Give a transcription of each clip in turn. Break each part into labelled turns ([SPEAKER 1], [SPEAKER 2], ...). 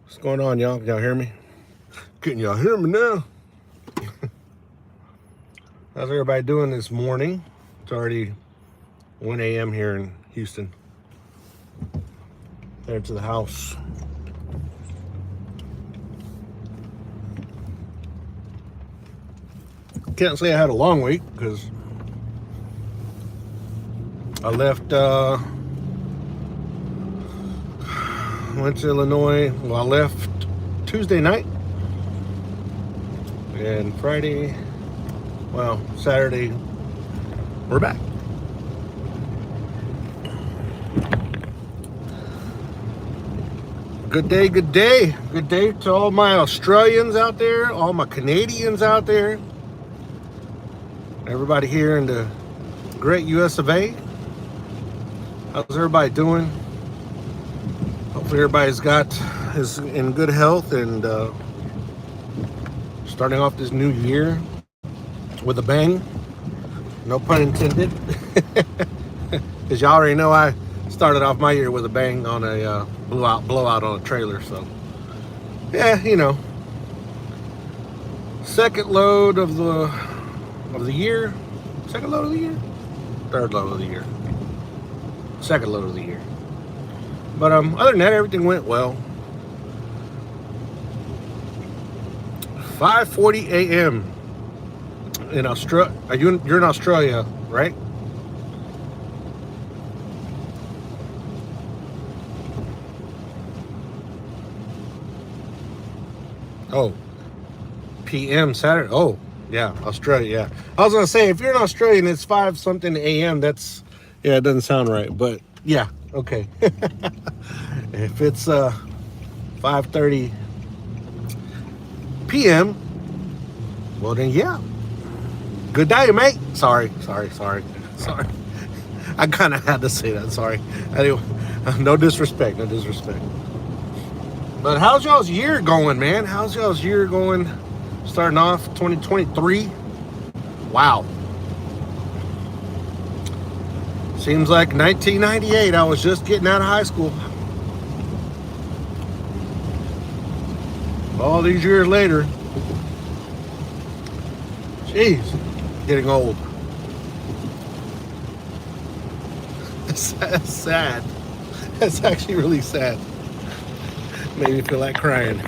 [SPEAKER 1] What's going on, y'all? Can y'all hear me? Can y'all hear me now? How's everybody doing this morning? It's already 1 a.m. here in Houston. Headed to the house. Can't say I had a long week because I left, went to Illinois. Well, I left Tuesday night and Friday, well, Saturday, we're back. Good day, good day. Good day to all my Australians out there, all my Canadians out there, everybody here in the great US of A. How's everybody doing? Hopefully everybody's is in good health and starting off this new year with a bang. No pun intended. Because y'all already know I started off my year with a bang on a blowout on a trailer. So yeah, you know, second load of the year. Second load of the year? Third load of the year. Second load of the year. But other than that, everything went well. 5:40 a.m. in Australia. You're in Australia, right? Oh, p.m. Saturday. Oh, yeah, Australia. Yeah, I was gonna say if you're in Australia and it's 5 something a.m. That's, yeah, it doesn't sound right, but yeah, okay. If it's 5:30 p.m., well then yeah. Good day, mate. Sorry. I kind of had to say that. Sorry. Anyway, no disrespect. But how's y'all's year going, man? How's y'all's year going? Starting off 2023. Wow. Seems like 1998. I was just getting out of high school. All these years later. Jeez, getting old. That's sad. That's actually really sad. Made me feel like crying.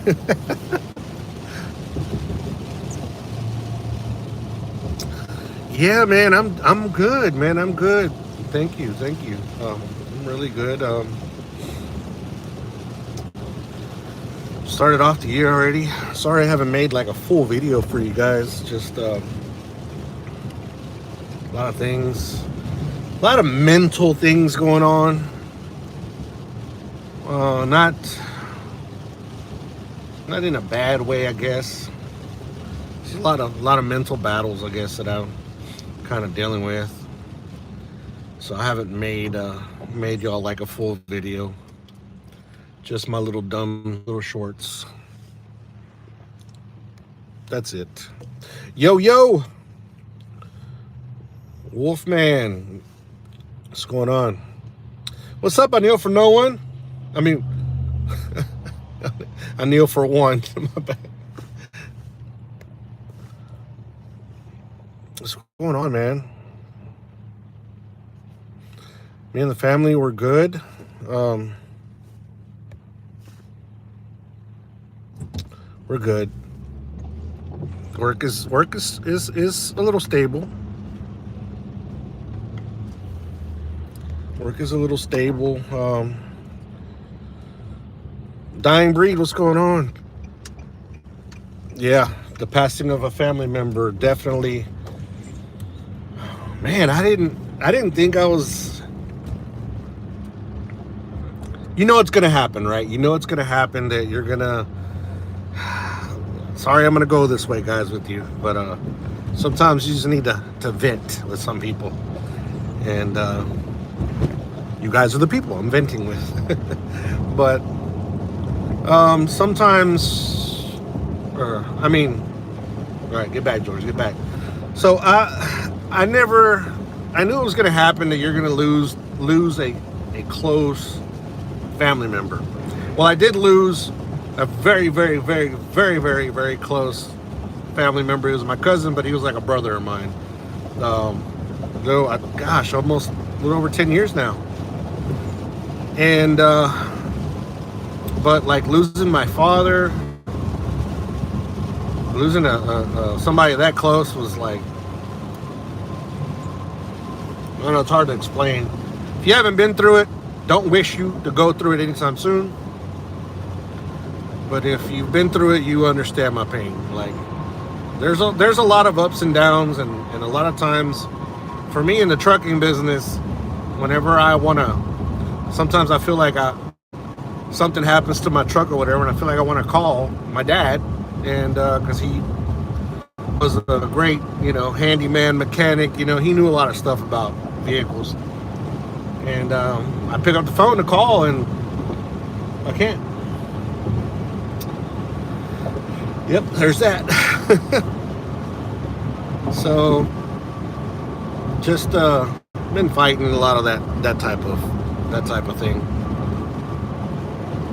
[SPEAKER 1] Yeah, man, I'm good, man. I'm good. Thank you. I'm really good. Started off the year already. Sorry I haven't made like a full video for you guys. Just a lot of things, a lot of mental things going on. Not in a bad way, I guess. Just a lot of mental battles, I guess, that I'm kind of dealing with. So I haven't made y'all like a full video. Just my little dumb little shorts. That's it. Yo, Wolfman. What's going on? What's up? I kneel for no one. I mean, I kneel for one. My bad. What's going on, man? Me and the family were good. We're good. Work is a little stable. Work is a little stable. Dying breed, what's going on? Yeah, the passing of a family member definitely. Man, I didn't think I was. You know it's gonna happen, right? You know it's gonna happen that you're gonna. Sorry, I'm gonna go this way, guys, with you, but sometimes you just need to vent with some people, and you guys are the people I'm venting with. But sometimes, I mean, all right, get back, George, get back. So I knew it was gonna happen that you're gonna lose a a close family member. Well, I did lose a very, very, very, very, very, very close family member. He was my cousin, but he was like a brother of mine. Gosh, almost a little over 10 years now. And, but like losing my father, losing somebody that close was like, I don't know, it's hard to explain. If you haven't been through it, don't wish you to go through it anytime soon. But if you've been through it, you understand my pain. Like, there's a lot of ups and downs, and a lot of times, for me in the trucking business, whenever I sometimes I feel like something happens to my truck or whatever, and I feel like I want to call my dad, and because he was a great, handyman, mechanic, he knew a lot of stuff about vehicles. And I pick up the phone to call, and I can't. Yep, there's that. So, just been fighting a lot of that type of thing.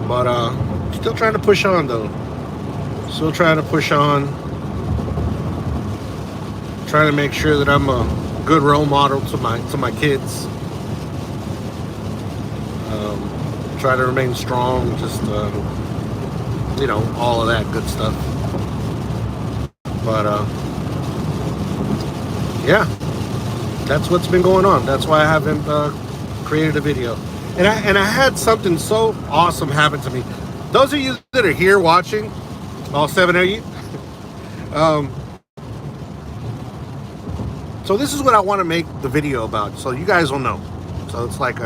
[SPEAKER 1] But still trying to push on though. Still trying to push on. Trying to make sure that I'm a good role model to my kids. Try to remain strong, just all of that good stuff. But yeah, that's what's been going on. That's why I haven't created a video. And I had something so awesome happen to me. Those of you that are here watching, all 7 of you, so this is what I want to make the video about, so you guys will know. So it's like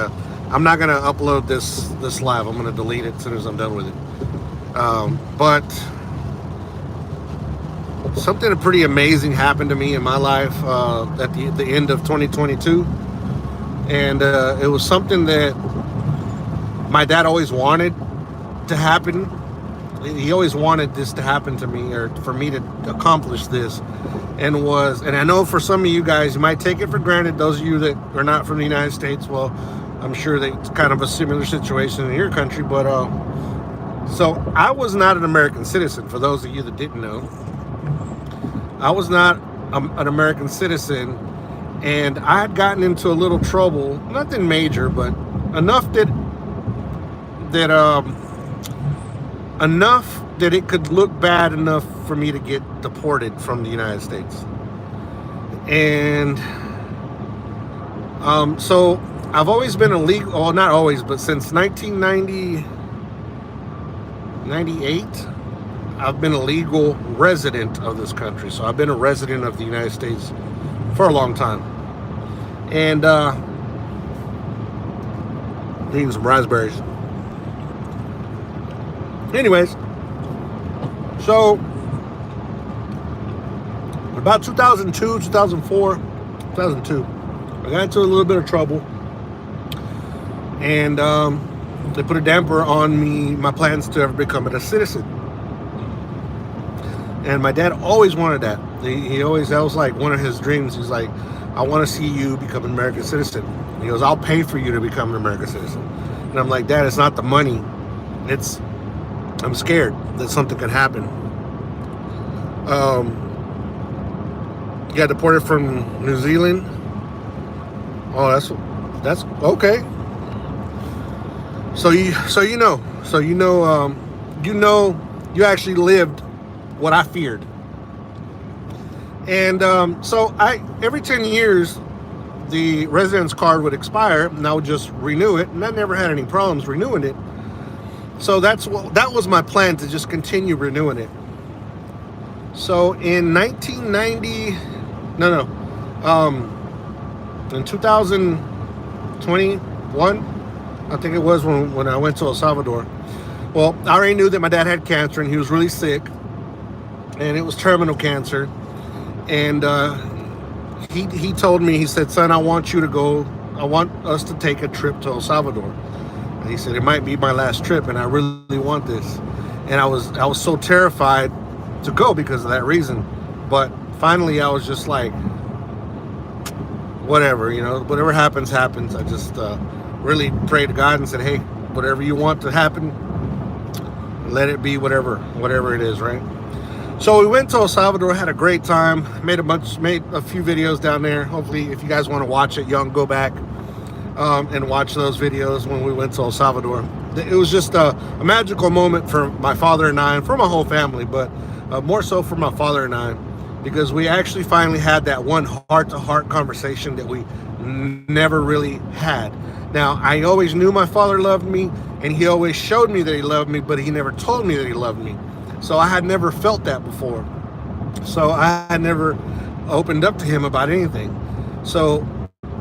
[SPEAKER 1] I'm not gonna upload this live. I'm gonna delete it as soon as I'm done with it. But something pretty amazing happened to me in my life at the end of 2022, and it was something that my dad always wanted to happen. He always wanted this to happen to me, or for me to accomplish this, and I know for some of you guys, you might take it for granted. Those of you that are not from the United States, well, I'm sure that it's kind of a similar situation in your country, but so I was not an American citizen. For those of you that didn't know, I was not an American citizen, and I had gotten into a little trouble, nothing major, but enough that it could look bad enough for me to get deported from the United States. And so I've always been illegal, well, not always, but since 1998, I've been a legal resident of this country. So I've been a resident of the United States for a long time. And eating some raspberries. Anyways, so about 2002, 2004, 2002, I got into a little bit of trouble, and they put a damper on my plans to ever become a citizen. And my dad always wanted that. That was like one of his dreams. He's like, I want to see you become an American citizen. And he goes, I'll pay for you to become an American citizen. And I'm like, Dad, it's not the money. I'm scared that something could happen. You got deported from New Zealand. Oh, that's okay. So you you actually lived what I feared. And so every 10 years, the residence card would expire, and I would just renew it, and I never had any problems renewing it. So that was my plan, to just continue renewing it. So in 2021, I think it was when I went to El Salvador. Well, I already knew that my dad had cancer, and he was really sick, and it was terminal cancer. And he told me, he said, son, I want us to take a trip to El Salvador. And he said, it might be my last trip, and I really want this. And I was so terrified to go because of that reason. But finally, I was just like, whatever, whatever happens. I just really prayed to God and said, hey, whatever you want to happen, let it be whatever it is, right? So we went to El Salvador, had a great time, made a few videos down there. Hopefully, if you guys want to watch it, y'all can go back and watch those videos when we went to El Salvador. It was just a magical moment for my father and I, and for my whole family, but more so for my father and I, because we actually finally had that one heart-to-heart conversation that we never really had. Now, I always knew my father loved me, and he always showed me that he loved me, but he never told me that he loved me. So I had never felt that before. So I had never opened up to him about anything. So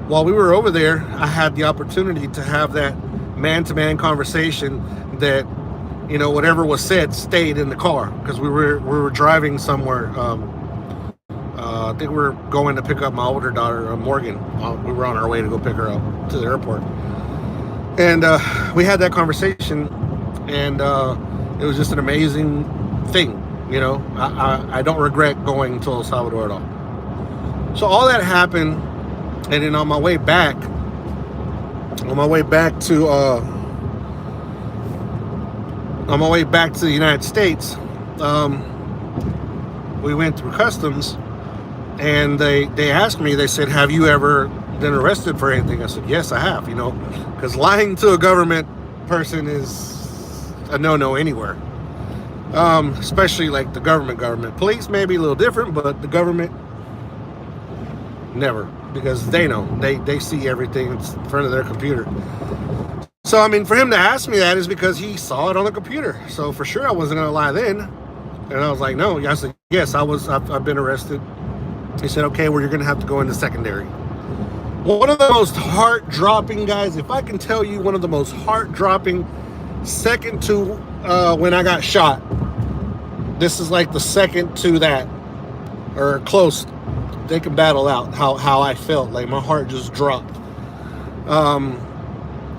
[SPEAKER 1] while we were over there, I had the opportunity to have that man-to-man conversation that, you know, whatever was said stayed in the car, because we were driving somewhere. I think we were going to pick up my older daughter, Morgan. We were on our way to go pick her up to the airport. And we had that conversation, and it was just an amazing thing. You know, I don't regret going to El Salvador at all. So all that happened, and then on my way back to the United States, we went through customs, and they asked me, they said, have you ever been arrested for anything? I said, yes, I have, you know, because lying to a government person is a no-no anywhere. Especially like the government. Police may be a little different, but the government, never, because they know, they see everything in front of their computer. So, I mean, for him to ask me that is because he saw it on the computer. So for sure I wasn't going to lie then. And I was like, no. I said, yes, I've been arrested. He said, okay, well, you're going to have to go into secondary. One of the most heart-dropping, guys, if I can tell you, one of the most heart-dropping, second to when I got shot. This is like the second to that, or close. They can battle out how I felt. Like my heart just dropped.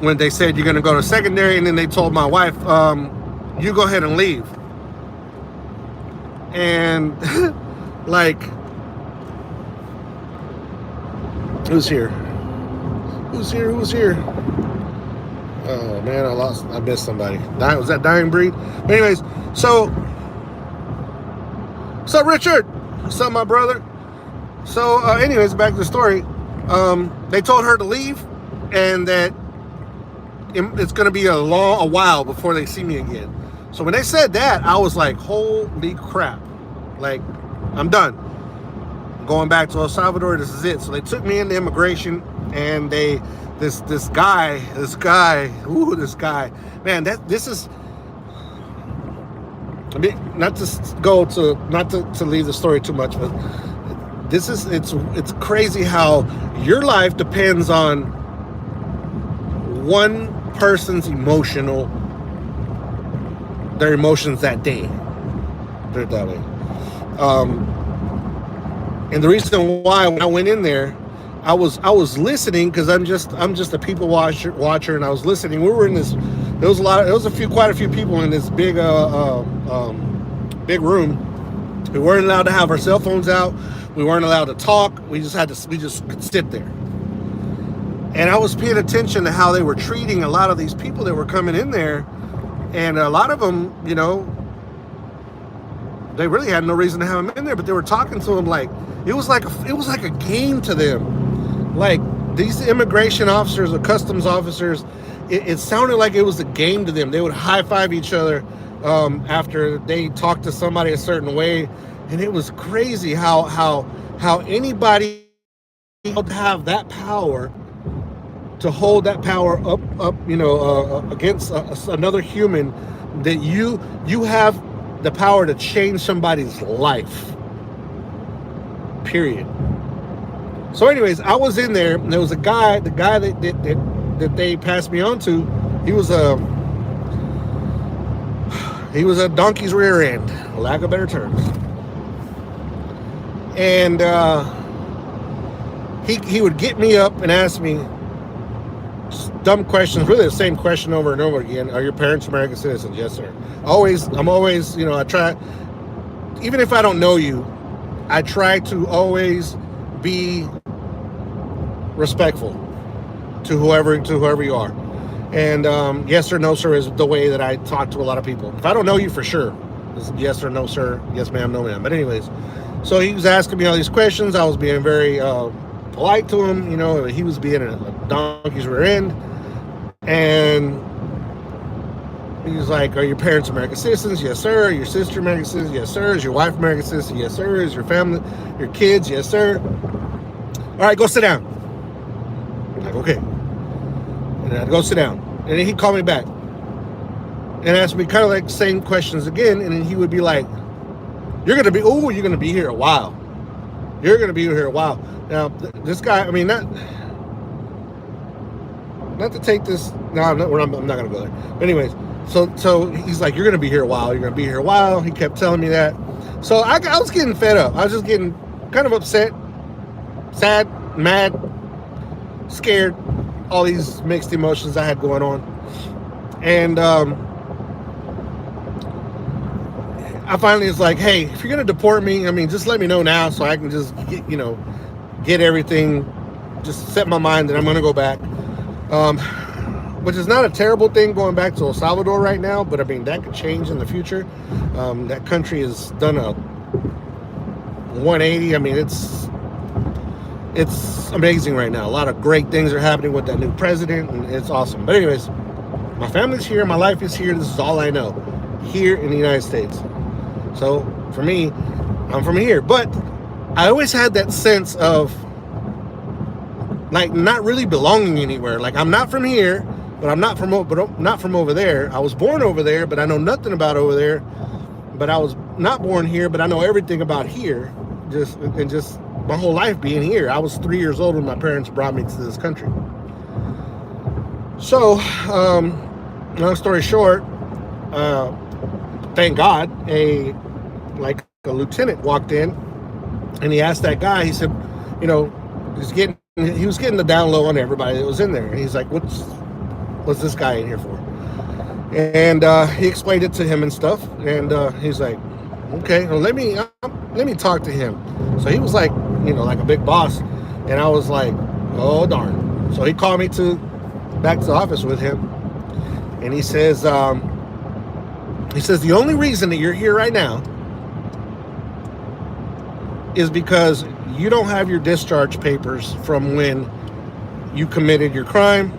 [SPEAKER 1] When they said you're going to go to secondary, and then they told my wife, you go ahead and leave. And like, who's here? Oh man, I missed somebody. Was that Dying Breed? But anyways, so Richard, what's up, my brother? So anyways, back to the story. They told her to leave, and that it's going to be a while before they see me again. So when they said that, I was like, holy crap. Like, I'm done. I'm going back to El Salvador. This is it. So they took me into immigration, and this guy, man, this is, I mean, not to leave the story too much, but this is, it's crazy how your life depends on one person's their emotions that day. Put it that way. And the reason why, when I went in there, I was listening, because I'm just a people watcher, and I was listening. We were in this. There was quite a few people in this big room. We weren't allowed to have our cell phones out. We weren't allowed to talk. We just could sit there. And I was paying attention to how they were treating a lot of these people that were coming in there, and a lot of them, you know, they really had no reason to have them in there, but they were talking to them like it was like a game to them. Like these immigration officers or customs officers, it sounded like it was a game to them. They would high five each other after they talked to somebody a certain way, and it was crazy how anybody would have that power to hold that power up, you know, against another human, that you have the power to change somebody's life, period. So anyways, I was in there, and there was the guy that they passed me on to. He was a donkey's rear end, lack of better terms. And he would get me up and ask me dumb questions, really the same question over and over again. Are your parents American citizens? Yes, sir. I'm always, you know, I try, even if I don't know you, I try to always be respectful. to whoever you are. And yes or no, sir, is the way that I talk to a lot of people. If I don't know you for sure, it's yes or no, sir, yes, ma'am, no, ma'am. But anyways, so he was asking me all these questions. I was being very polite to him. You know, he was being a donkey's rear end. And he's like, are your parents American citizens? Yes, sir. Your sister American citizen? Yes, sir. Is your wife American citizen? Yes, sir. Is your family, your kids? Yes, sir. All right, go sit down. I'm like, okay. And I'd go sit down. And then he'd call me back and ask me kind of like the same questions again. And then he would be like, you're going to be here a while. You're going to be here a while. Now, this guy, I mean, not to take this, no, I'm not going to go there. But anyways, so he's like, you're going to be here a while. You're going to be here a while. He kept telling me that. So I was getting fed up. I was just getting kind of upset, sad, mad, scared, all these mixed emotions I had going on. And I finally was like, hey, if you're going to deport me, I mean, just let me know now so I can just get everything, just set my mind that I'm going to go back. Which is not a terrible thing going back to El Salvador right now, but I mean, that could change in the future. That country has done a 180. I mean, it's amazing right now. A lot of great things are happening with that new president, and it's awesome. But anyways, my family's here, my life is here. This is all I know here in the United States. So for me, I'm from here, but I always had that sense of like not really belonging anywhere. Like I'm not from here, but I'm not from over there. I was born over there, but I know nothing about over there. But I was not born here, but I know everything about here. Just my whole life being here. I was 3 years old when my parents brought me to this country. So, long story short, thank God, a lieutenant walked in, and he asked that guy. He said, he was getting the down low on everybody that was in there. And he's like, what's this guy in here for? And he explained it to him and stuff. And he's like, okay, well, let me talk to him. So he was like, like a big boss. And I was like, oh, darn. So he called me back to the office with him. And he says, the only reason that you're here right now is because you don't have your discharge papers from when you committed your crime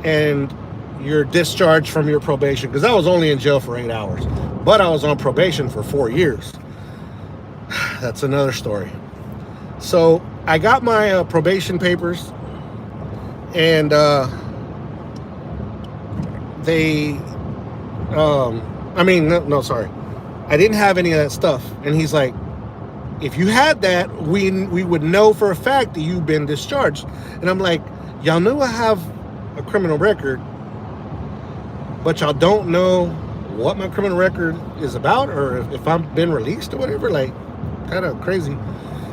[SPEAKER 1] and you're discharged from your probation. Because I was only in jail for 8 hours, but I was on probation for 4 years. That's another story. So I got my probation papers, and sorry. I didn't have any of that stuff. And he's like, if you had that, we would know for a fact that you've been discharged. And I'm like, y'all know I have a criminal record, but y'all don't know what my criminal record is about, or if I've been released or whatever. Like, kind of crazy.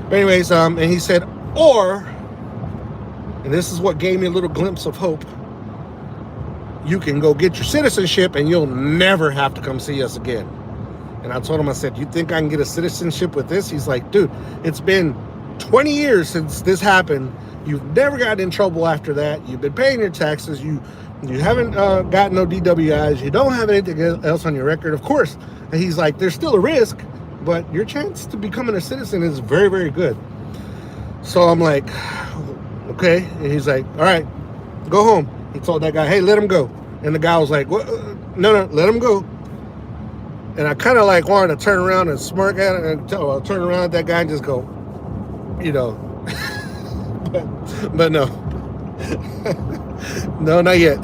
[SPEAKER 1] But anyways, and he said, and this is what gave me a little glimpse of hope, you can go get your citizenship and you'll never have to come see us again. And I told him, I said, you think I can get a citizenship with this? He's like, dude, it's been 20 years since this happened. You've never gotten in trouble after that. You've been paying your taxes. You haven't gotten no DWIs. You don't have anything else on your record. Of course. And he's like, there's still a risk, but your chance to becoming a citizen is very, very good. So I'm like, okay. And he's like, all right, go home. He told that guy, hey, let him go. And the guy was like, what? No, let him go. And I kind of like wanted to turn around and smirk at it and turn around at that guy and just go, but no. No, not yet.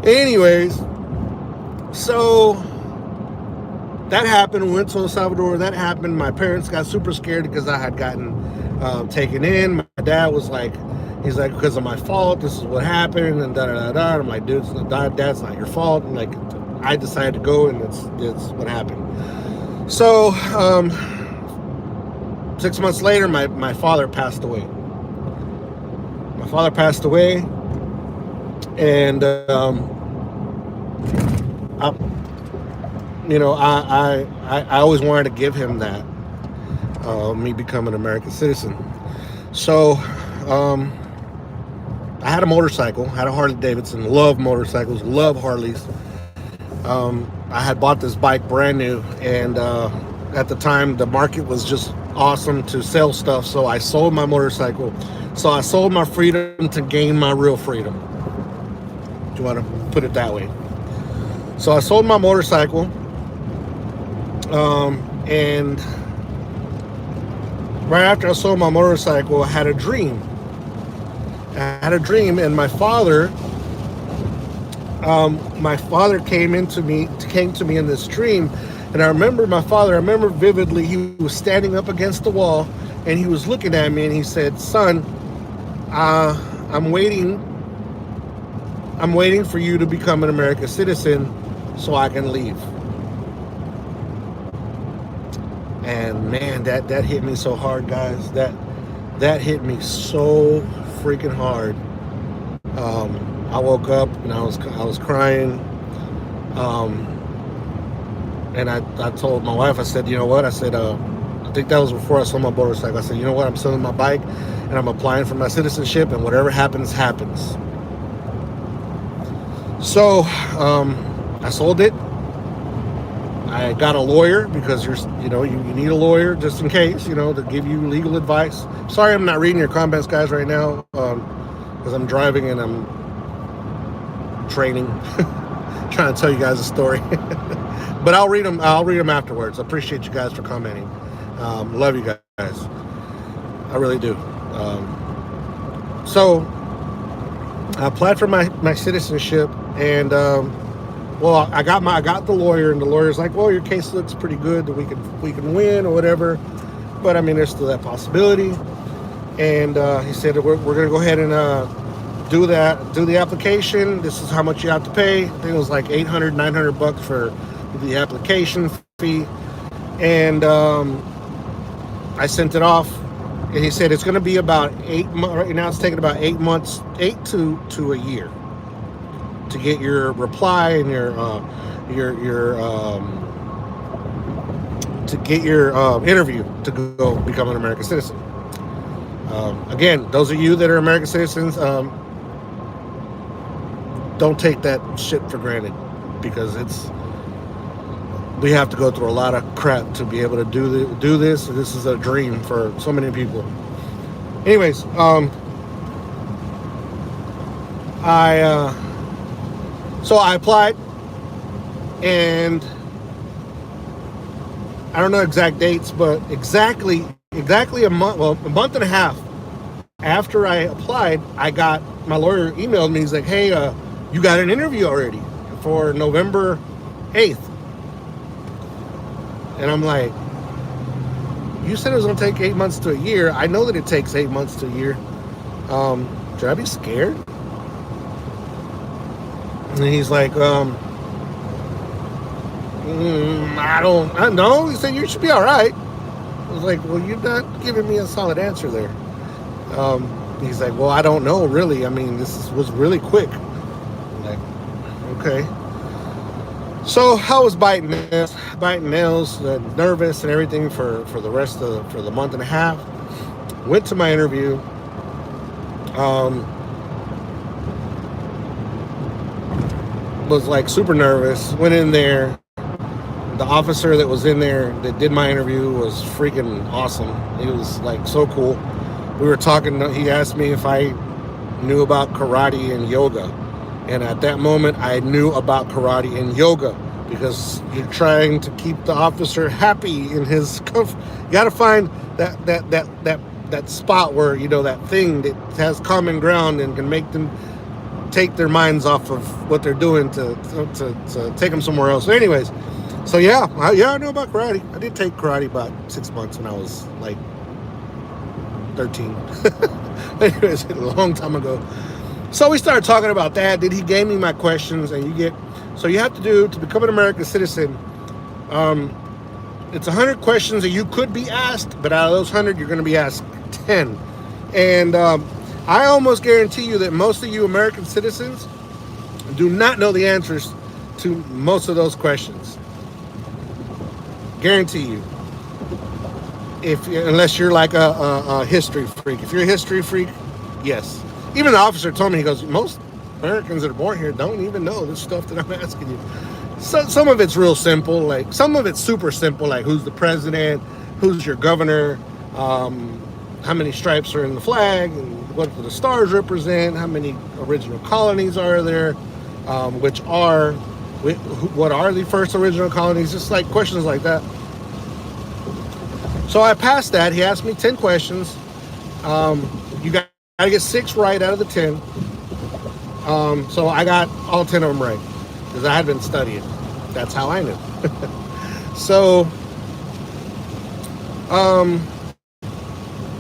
[SPEAKER 1] Anyways, so that happened. We went to El Salvador. That happened. My parents got super scared because I had gotten taken in. My dad was like, he's like, because of my fault, this is what happened, and da-da-da-da. I'm like, dude, that's not your fault. And like, I decided to go, and it's what happened. So 6 months later, my father passed away. My father passed away, and I always wanted to give him that, me becoming an American citizen. So I I had a motorcycle, had a Harley Davidson. Love motorcycles, love Harleys. I had bought this bike brand new, and at the time the market was just awesome to sell stuff. So I sold my motorcycle. So I sold my freedom to gain my real freedom. Do you want to put it that way? So I sold my motorcycle, and right after I sold my motorcycle, I had a dream. And my father came to me in this dream, and I remember vividly. He was standing up against the wall, and he was looking at me, and he said, "Son, I'm waiting for you to become an American citizen so I can leave." And man, that hit me so hard, guys. That hit me so freaking hard. I woke up and I was crying. And I told my wife, I said, you know what? I said, I think that was before I sold my motorcycle. I said, you know what? I'm selling my bike and I'm applying for my citizenship, and whatever happens, happens. So I sold it. I got a lawyer because you need a lawyer just in case, to give you legal advice. Sorry, I'm not reading your comments, guys, right now, because I'm driving and I'm training, trying to tell you guys a story. But I'll read them afterwards. I appreciate you guys for commenting. Love you guys. I really do. So I applied for my citizenship, and well, I got the lawyer, and the lawyer's like, well, your case looks pretty good, that we can win or whatever, but I mean, there's still that possibility. And he said, we're going to go ahead and do the application. This is how much you have to pay. I think it was like $800-900 for the application fee. And I sent it off, and he said it's going to be about 8 months. Right now it's taking about 8 months, 8 to a year, to get your reply and your interview to go become an American citizen. Again, those of you that are American citizens, don't take that shit for granted, because we have to go through a lot of crap to be able to do this. This is a dream for so many people. Anyways, so I applied, and I don't know exact dates, but exactly a month and a half after I applied, my lawyer emailed me. He's like, hey, you got an interview already for November 8th. And I'm like, you said it was going to take 8 months to a year. I know that it takes 8 months to a year. Should I be scared? And he's like, I don't know. He said, you should be all right. I was like, well, you're not giving me a solid answer there. He's like, well, I don't know, really. I mean, was really quick. I'm like, okay. So I was biting nails, nervous and everything for the month and a half. Went to my interview. Was like super nervous. Went in there. The officer that was in there that did my interview was freaking awesome. He was like so cool. We were talking. He asked me if I knew about karate and yoga, and at that moment I knew about karate and yoga, because you're trying to keep the officer happy in his comfort. You got to find that spot where, that thing that has common ground and can make them take their minds off of what they're doing to take them somewhere else. So anyways, so yeah, I know about karate. I did take karate about 6 months when I was like 13. Anyways, a long time ago. So we started talking about that. Then he gave me my questions, and you have to become an American citizen. It's 100 questions that you could be asked, but out of those 100, you're going to be asked 10. And I almost guarantee you that most of you American citizens do not know the answers to most of those questions. Guarantee you. Unless you're like a history freak. If you're a history freak, yes. Even the officer told me, he goes, most Americans that are born here don't even know this stuff that I'm asking you. So some of it's real simple, like some of it's super simple, like who's the president, who's your governor, how many stripes are in the flag, and what do the stars represent, how many original colonies are there, what are the first original colonies, just like questions like that. So I passed that. He asked me 10 questions. You got to get 6 right out of the 10. So I got all 10 of them right because I had been studying. That's how I knew. So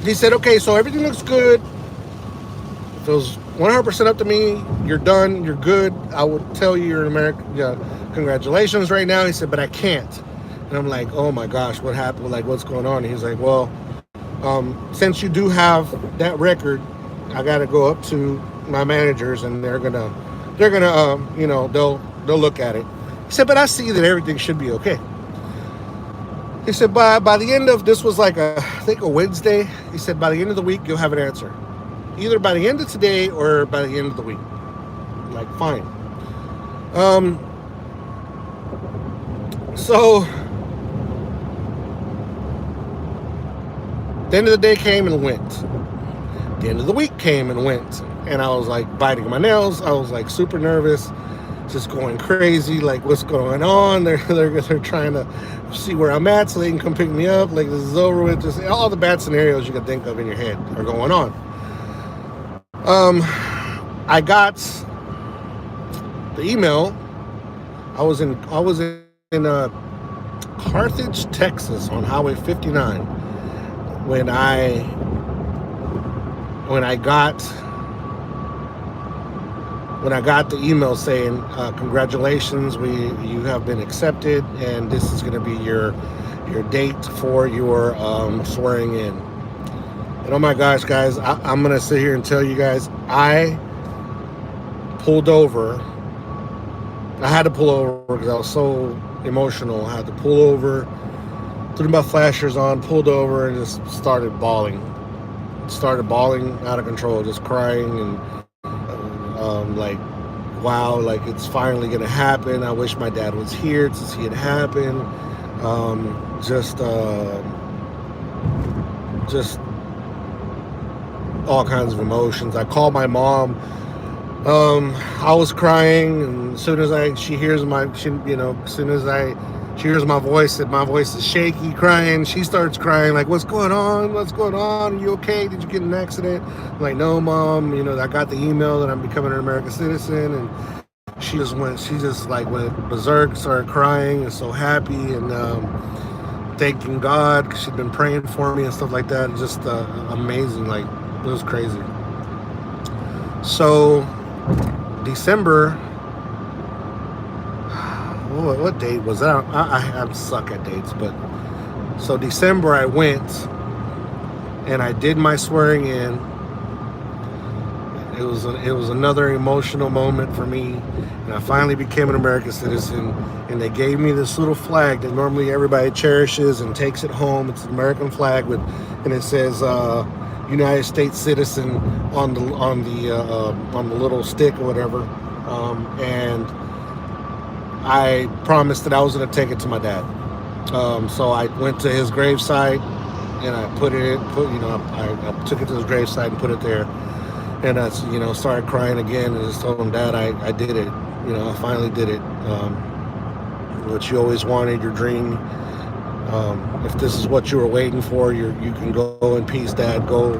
[SPEAKER 1] he said, okay, so everything looks good. If it was 100% up to me, you're done, you're good. I would tell you you're in America. Yeah, congratulations right now. He said, but I can't. And I'm like, oh my gosh, what happened? Like, what's going on? And he's like, well, since you do have that record, I got to go up to my managers and they're gonna, they'll look at it. He said, but I see that everything should be okay. He said, by the end of, this was like I think a Wednesday. He said, by the end of the week, you'll have an answer. Either by the end of today or by the end of the week. I'm like, fine. So the end of the day came and went. The end of the week came and went. And I was like biting my nails. I was like super nervous, just going crazy. Like, what's going on? They're trying to see where I'm at so they can come pick me up. Like, this is over with. Just all the bad scenarios you can think of in your head are going on. I got the email. I was in Carthage, Texas, on Highway 59 when I got the email saying, congratulations, you have been accepted, and this is going to be your date for your swearing in. And oh my gosh, guys, I'm going to sit here and tell you guys, I pulled over. I had to pull over because I was so emotional. I had to pull over, threw my flashers on, pulled over, and just started bawling. Started bawling out of control, just crying and like, wow, like it's finally gonna happen. I wish my dad was here to see it happen. Just all kinds of emotions. I called my mom. I was crying, and as soon as she hears my voice, and my voice is shaky, crying, she starts crying, like, what's going on? Are you okay? Did you get in an accident? I'm like, no, Mom, I got the email that I'm becoming an American citizen. And she just went berserk, started crying and so happy, and thanking God, because she'd been praying for me and stuff like that. Just amazing. Like, it was crazy. So December, what date was that? I suck at dates, but so December I went and I did my swearing in. It was another emotional moment for me, and I finally became an American citizen. And they gave me this little flag that normally everybody cherishes and takes it home. It's an American flag and it says United States citizen on the little stick or whatever. And I promised that I was going to take it to my dad. So I went to his gravesite and I I took it to his gravesite and put it there. And I, started crying again and just told him, Dad, I did it. I finally did it. What you always wanted, your dream. If this is what you were waiting for, you can go in peace, Dad. Go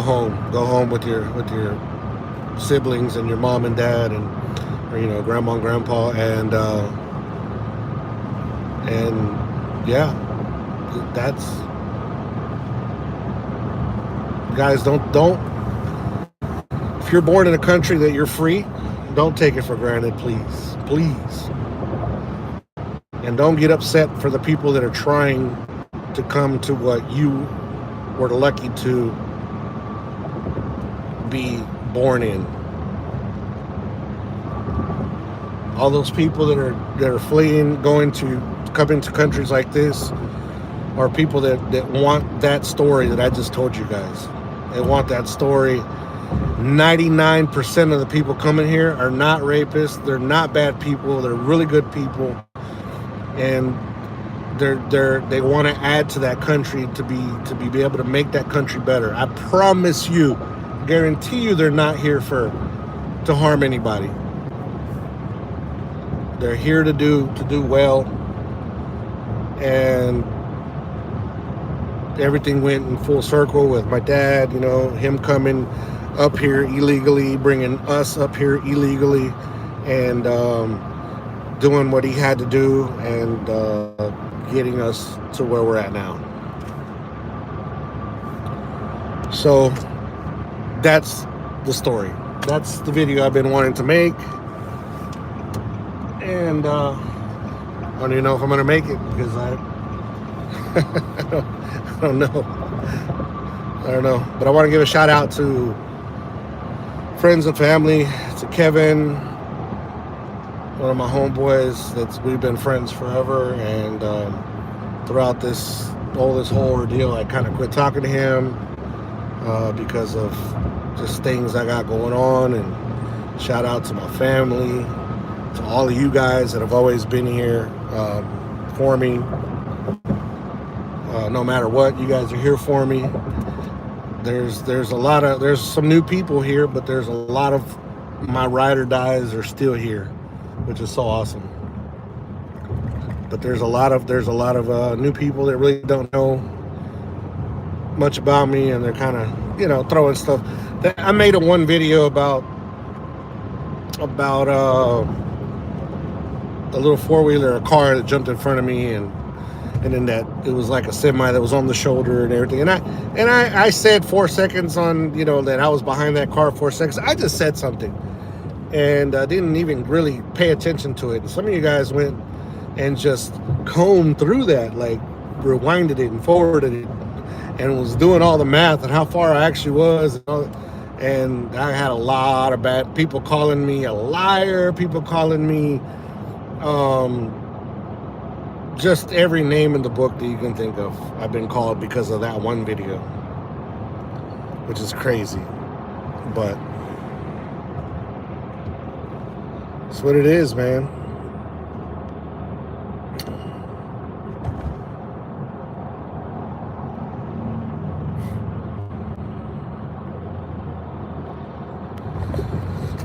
[SPEAKER 1] home with your siblings and your mom and dad or grandma and grandpa, and yeah, that's, guys, don't if you're born in a country that you're free, don't take it for granted, please. And don't get upset for the people that are trying to come to what you were lucky to be born in. All those people that are fleeing, coming to countries like this, are people that want that story that I just told you guys. They want that story, 99% of the people coming here are not rapists. They're not bad people. They're really good people, and they want to add to that country to be able to make that country better. I promise you, guarantee you, they're not here to harm anybody. They're here to do well, and everything went in full circle with my dad. You know, him coming up here illegally, bringing us up here illegally, and doing what he had to do, and getting us to where we're at now. So that's the story. That's the video I've been wanting to make, and I don't even know if I'm gonna make it because I don't know. But I want to give a shout out to friends and family, to Kevin, one of my homeboys we've been friends forever, and throughout this whole ordeal, I kind of quit talking to him because of just things I got going on. And shout out to my family, to all of you guys that have always been here for me. No matter what, you guys are here for me. There's some new people here, but there's a lot of my ride or dies are still here, which is so awesome. But there's a lot of new people that really don't know much about me, and they're kind of, throwing stuff. I made one video about a little four-wheeler, a car that jumped in front of me, and then that it was like a semi that was on the shoulder and everything. And I said 4 seconds on, that I was behind that car 4 seconds. I just said something, and I didn't even really pay attention to it. And some of you guys went and just combed through that, like rewinded it and forwarded it, and was doing all the math and how far I actually was. And I had a lot of bad people calling me a liar, people calling me just every name in the book that you can think of. I've been called because of that one video, which is crazy, but it's what it is, man.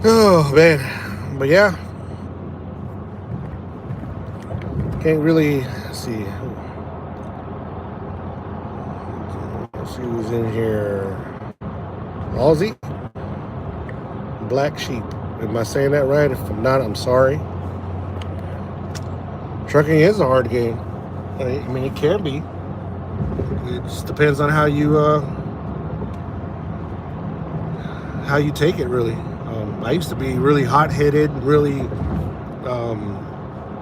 [SPEAKER 1] Oh, man. But yeah, can't really see. Let's see who's in here. Aussie? Black Sheep. Am I saying that right? If I'm not, I'm sorry. Trucking is a hard game. I mean, it can be. It just depends on how you take it, really. I used to be really hot-headed, really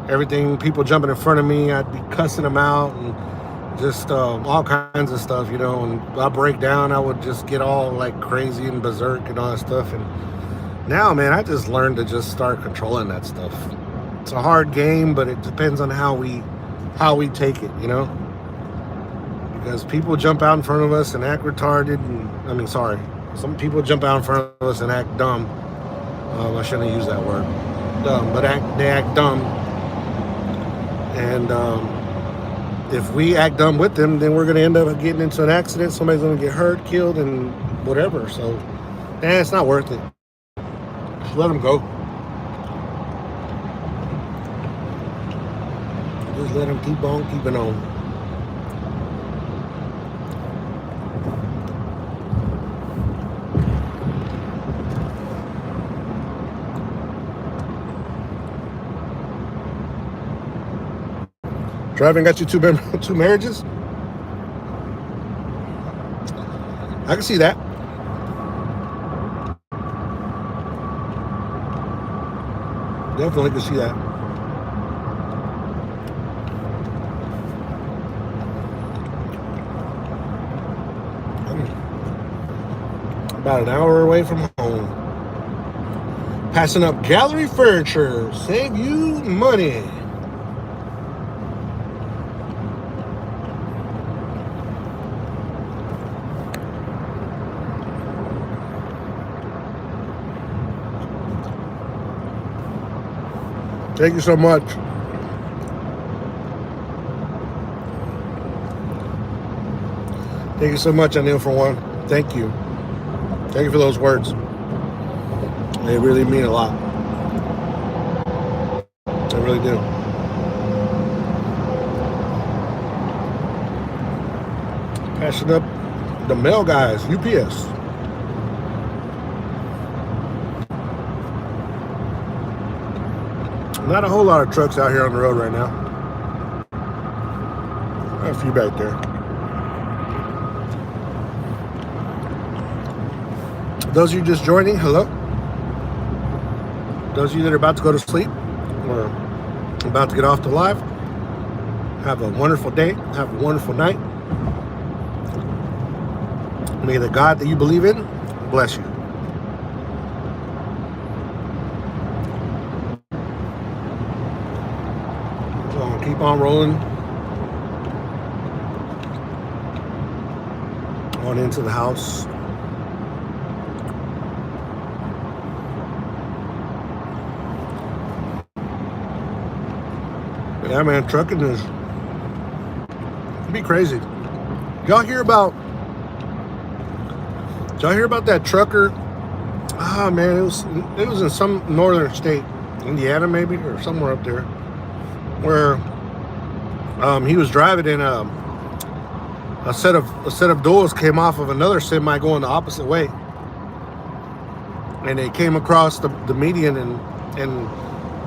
[SPEAKER 1] everything, people jumping in front of me, I'd be cussing them out and just all kinds of stuff, and I'd break down. I would just get all like crazy and berserk and all that stuff. And now, man, I just learned to just start controlling that stuff. It's a hard game, but it depends on how we take it, because people jump out in front of us and act retarded, and some people jump out in front of us and act dumb. I shouldn't have used that word, dumb, but they act dumb. And if we act dumb with them, then we're going to end up getting into an accident. Somebody's going to get hurt, killed, and whatever. So, it's not worth it. Just let them go. Just let them keep on keeping on. Driving got you two marriages? I can see that. Definitely can see that. I'm about an hour away from home. Passing up Gallery Furniture. Save you money. Thank you so much. Thank you so much, Anil, for one. Thank you. Thank you for those words. They really mean a lot. They really do. Passing up the mail guys, UPS. Not a whole lot of trucks out here on the road right now. A few back there. Those of you just joining, hello. Those of you that are about to go to sleep or about to get off the live, have a wonderful day. Have a wonderful night. May the God that you believe in bless you. So I'm gonna keep on rolling on into the house. But yeah, man, trucking is it'd be crazy. Y'all hear about that trucker? Ah, man, it was in some northern state, Indiana maybe, or somewhere up there, where he was driving in a set of doors came off of another semi going the opposite way, and they came across the median and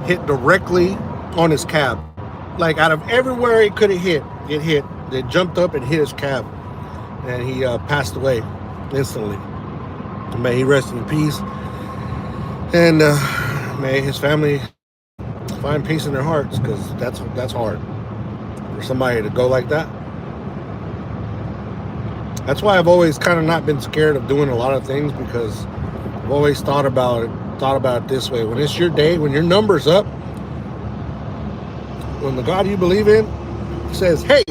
[SPEAKER 1] hit directly on his cab. Like out of everywhere it could have hit, it hit. They jumped up and hit his cab, and he passed away instantly. May he rest in peace, and may his family find peace in their hearts, because that's hard for somebody to go like that. That's why I've always kind of not been scared of doing a lot of things, because I've always thought about it this way. When it's your day, when your number's up, when the God you believe in says, hey,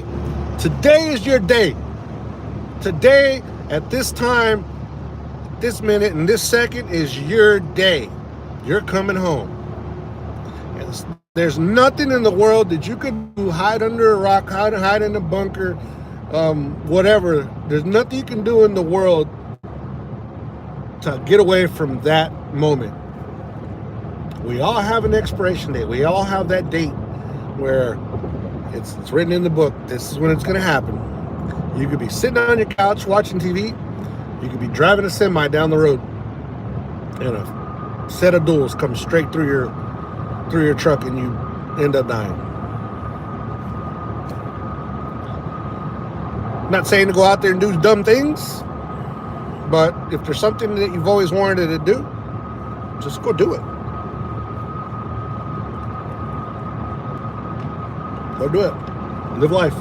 [SPEAKER 1] today is your day. Today, at this time, this minute, and this second is your day. You're coming home. And there's nothing in the world that you could do, hide under a rock, hide in a bunker, whatever. There's nothing you can do in the world to get away from that moment. We all have an expiration date. We all have that date where it's written in the book. This is when it's going to happen. You could be sitting on your couch watching TV. You could be driving a semi down the road, and a set of duels come straight through your truck, and you end up dying. I'm not saying to go out there and do dumb things, but if there's something that you've always wanted to do, just go do it. Go do it. Live life.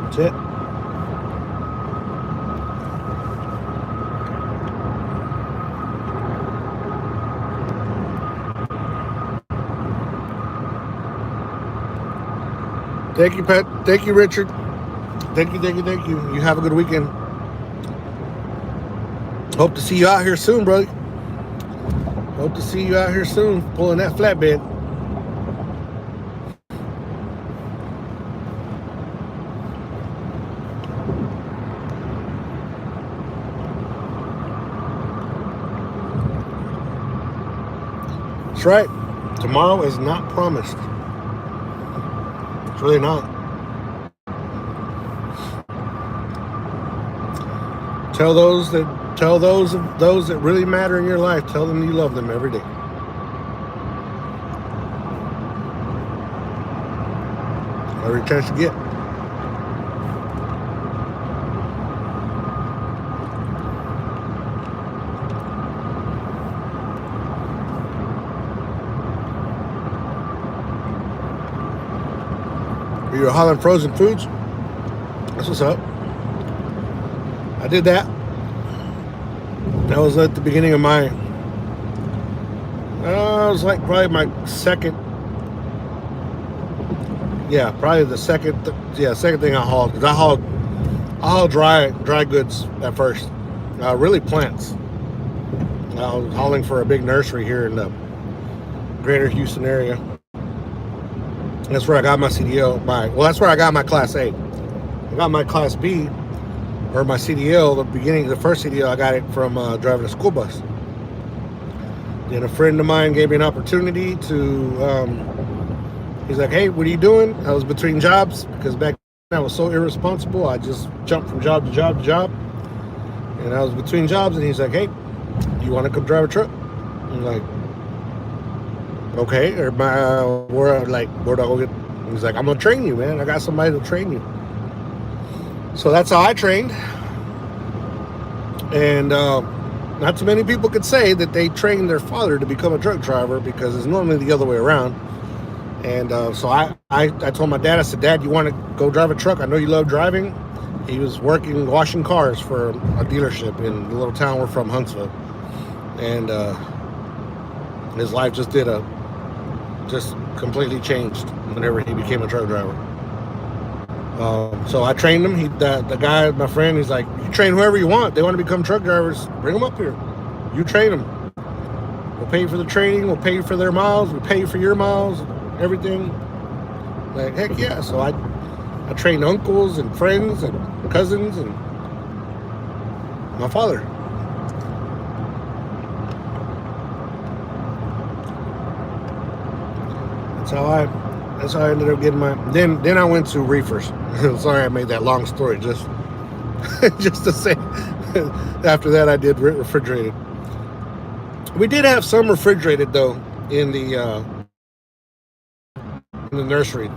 [SPEAKER 1] That's it. Thank you, Pat. Thank you, Richard. Thank you. You have a good weekend. Hope to see you out here soon, brother. Hope to see you out here soon, pulling that flatbed. That's right. Tomorrow is not promised. It's really not. Tell those that really matter in your life, tell them you love them every day. Every chance you get. You're hauling frozen foods? That's what's up. I did that. That was at the beginning of my, it was like probably my second, probably the second thing I hauled. Because I hauled dry goods at first. Really plants. I was hauling for a big nursery here in the greater Houston area. That's where I got my CDL. That's where I got my Class A. I got my Class B, or my CDL, the first CDL, I got it from driving a school bus. Then a friend of mine gave me an opportunity to, he's like, hey, what are you doing? I was between jobs, because back then I was so irresponsible. I just jumped from job to job to job. And I was between jobs, and he's like, hey, you want to come drive a truck? I'm like, okay. Where do I go get? He's like, I'm gonna train you, man. I got somebody to train you. So that's how I trained. And not too many people could say that they trained their father to become a truck driver, because it's normally the other way around. And so I told my dad, I said, Dad, you want to go drive a truck? I know you love driving. He was washing cars for a dealership in the little town we're from, Huntsville. And his life just completely changed whenever he became a truck driver. So I trained him. The guy, my friend, he's like, you train whoever you want. They want to become truck drivers, bring them up here. You train them. We'll pay for the training. We'll pay for their miles. We'll pay for your miles, everything. Like, heck yeah. So I trained uncles and friends and cousins and my father. That's how I ended up getting my. Then I went to reefers. Sorry, I made that long story just to say. After that, I did refrigerated. We did have some refrigerated though in the nursery.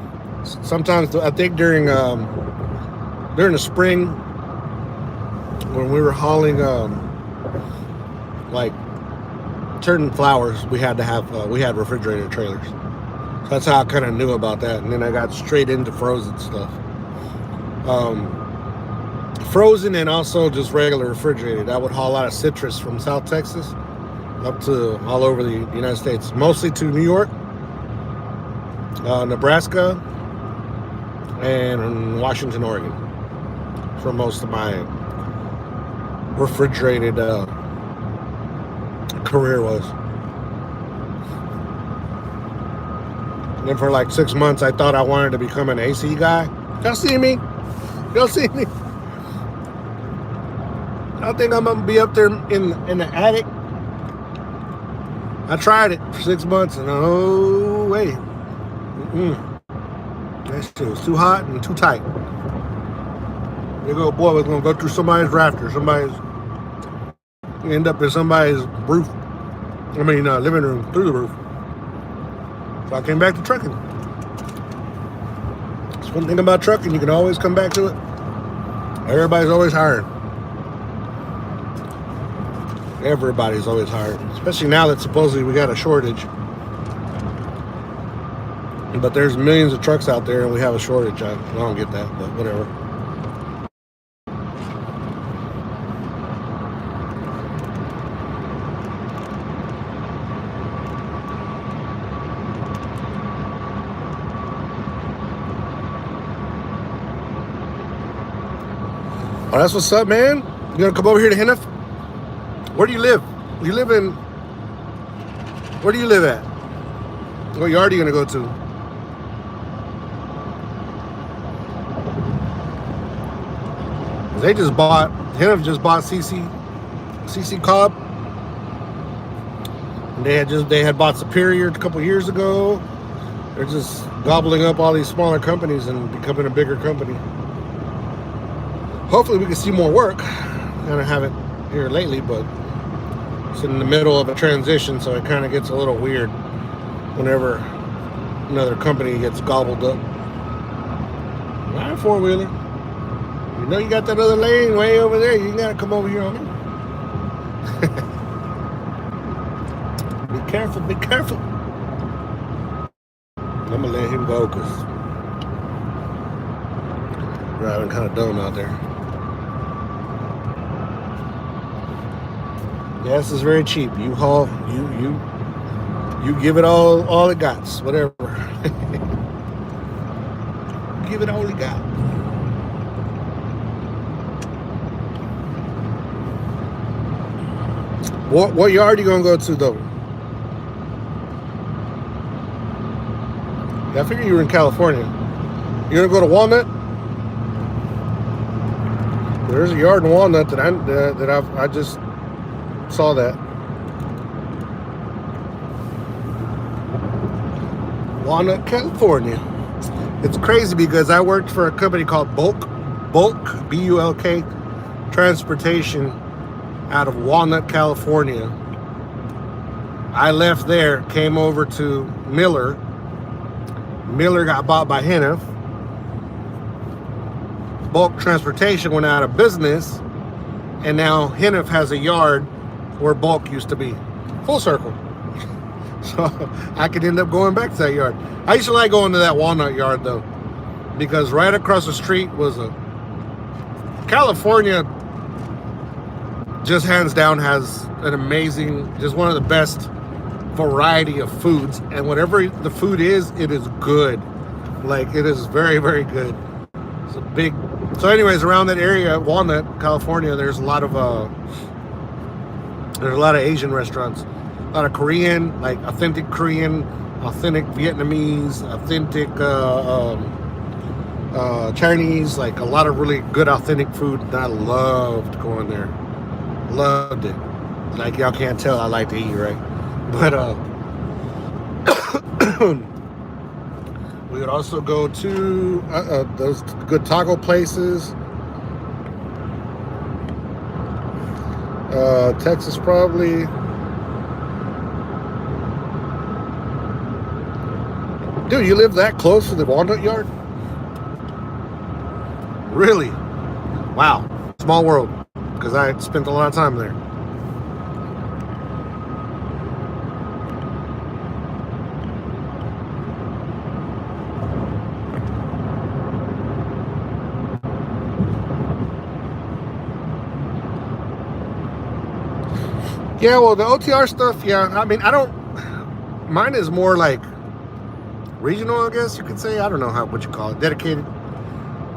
[SPEAKER 1] Sometimes I think during the spring when we were hauling like certain flowers, we had refrigerated trailers. So that's how I kind of knew about that. And then I got straight into frozen stuff. Frozen and also just regular refrigerated. I would haul a lot of citrus from South Texas up to all over the United States, mostly to New York, Nebraska, and Washington, Oregon, for most of my refrigerated career was. And then for like 6 months, I thought I wanted to become an AC guy. Y'all see me? Y'all see me? I think I'm gonna be up there in the attic. I tried it for 6 months, and oh wait, that shit was too hot and too tight. Big old boy was gonna go through somebody's rafter, end up in somebody's roof. Living room through the roof. So I came back to trucking. That's one thing about trucking, you can always come back to it. Everybody's always hiring. Everybody's always hired, especially now that supposedly we got a shortage. But there's millions of trucks out there and we have a shortage. I don't get that, but whatever. Oh, that's what's up, man. You gonna come over here to Hennef? Where do you live? Where do you live at? What yard are you gonna go to? Hennef just bought CC Cobb. And they had bought Superior a couple years ago. They're just gobbling up all these smaller companies and becoming a bigger company. Hopefully we can see more work. I haven't here lately, but it's in the middle of a transition, so it kind of gets a little weird whenever another company gets gobbled up. All right, four-wheeler. You know you got that other lane way over there. You gotta come over here on me. Be careful, be careful. I'm gonna let him go because driving kind of dumb out there. Gas is very cheap. You haul, you give it all it got, whatever. Give it all it got. What yard you gonna go to though? I figure you were in California. You gonna go to Walnut? There's a yard in Walnut that I just saw that. Walnut, California. It's crazy because I worked for a company called Bulk, B-U-L-K, Transportation out of Walnut, California. I left there, came over to Miller. Miller got bought by Heniff. Bulk Transportation went out of business, and now Heniff has a yard where Bulk used to be. Full circle. So I could end up going back to that yard. I used to like going to that Walnut yard though, because right across the street was a California. Just hands down has an amazing, just one of the best variety of foods, and whatever the food is, it is good. Like, it is very, very good. It's a big. So, anyways, around that area, Walnut, California, there's a lot of Asian restaurants, a lot of Korean, like authentic Korean, authentic Vietnamese, authentic Chinese, like a lot of really good authentic food. And I loved going there. Loved it. Like, y'all can't tell I like to eat, right? But we would also go to those good taco places. Texas probably. Dude, you live that close to the Walnut Yard? Really? Wow. Small world. Because I spent a lot of time there. Yeah, well, the OTR stuff, yeah. I mean, mine is more like regional, I guess you could say. I don't know what you call it. Dedicated.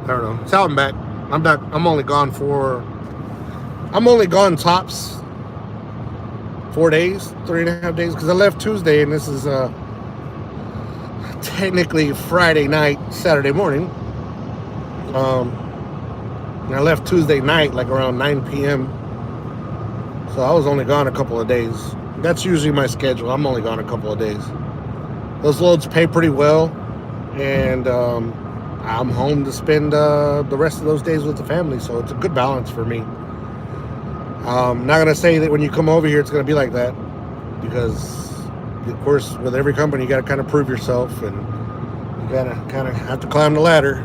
[SPEAKER 1] I don't know. It's out and back. I'm only gone tops 4 days, 3.5 days, because I left Tuesday, and this is technically Friday night, Saturday morning. And I left Tuesday night, like around 9 p.m. So I was only gone a couple of days. That's usually my schedule. I'm only gone a couple of days. Those loads pay pretty well, and I'm home to spend the rest of those days with the family, so it's a good balance for me. I'm not going to say that when you come over here it's going to be like that, because, of course, with every company you got to kind of prove yourself, and you got to kind of have to climb the ladder.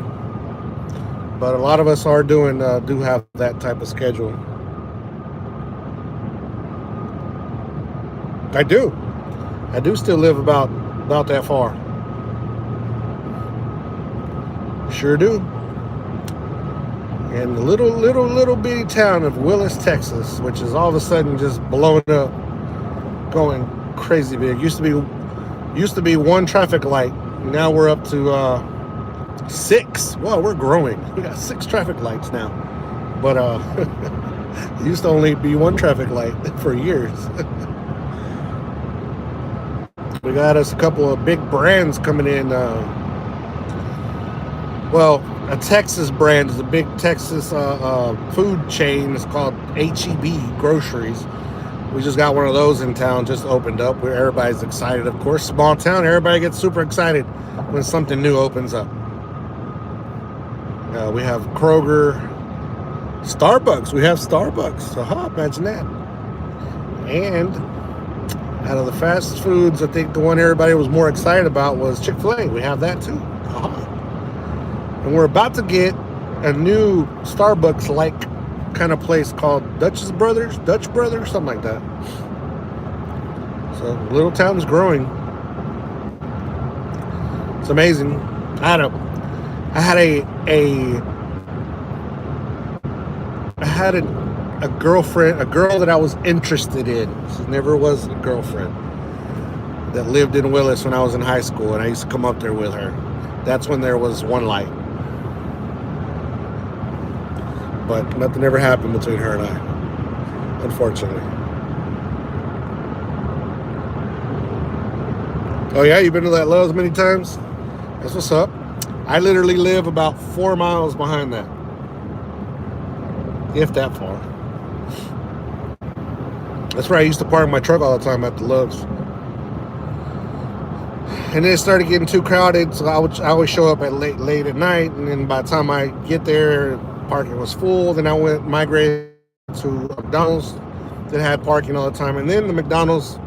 [SPEAKER 1] But a lot of us do have that type of schedule. I do still live about that far. Sure do. And the little bitty town of Willis, Texas, which is all of a sudden just blowing up, going crazy big. Used to be one traffic light. Now we're up to 6. Well, we're growing. We got 6 traffic lights now. But it used to only be one traffic light for years. We got us a couple of big brands coming in. Well, a Texas brand is a big Texas food chain. It's called H-E-B Groceries. We just got one of those in town, just opened up, where everybody's excited. Of course, small town, everybody gets super excited when something new opens up. We have Kroger, Starbucks. We have Starbucks. Imagine that. And out of the fast foods, I think the one everybody was more excited about was Chick-fil-A. We have that too. And we're about to get a new Starbucks-like kind of place called Dutch Brothers, something like that. So little town's growing. It's amazing. I had a girlfriend, a girl that I was interested in. She never was a girlfriend, that lived in Willis when I was in high school, and I used to come up there with her. That's when there was one light. But nothing ever happened between her and I, unfortunately. Oh yeah, you've been to that Lowe's many times? That's what's up. I literally live about 4 miles behind that, if that far. That's where I used to park my truck all the time at the Lowe's. And then it started getting too crowded, so I always show up at late at night, and then by the time I get there, parking was full. Then I migrated to McDonald's that had parking all the time, and then the McDonald's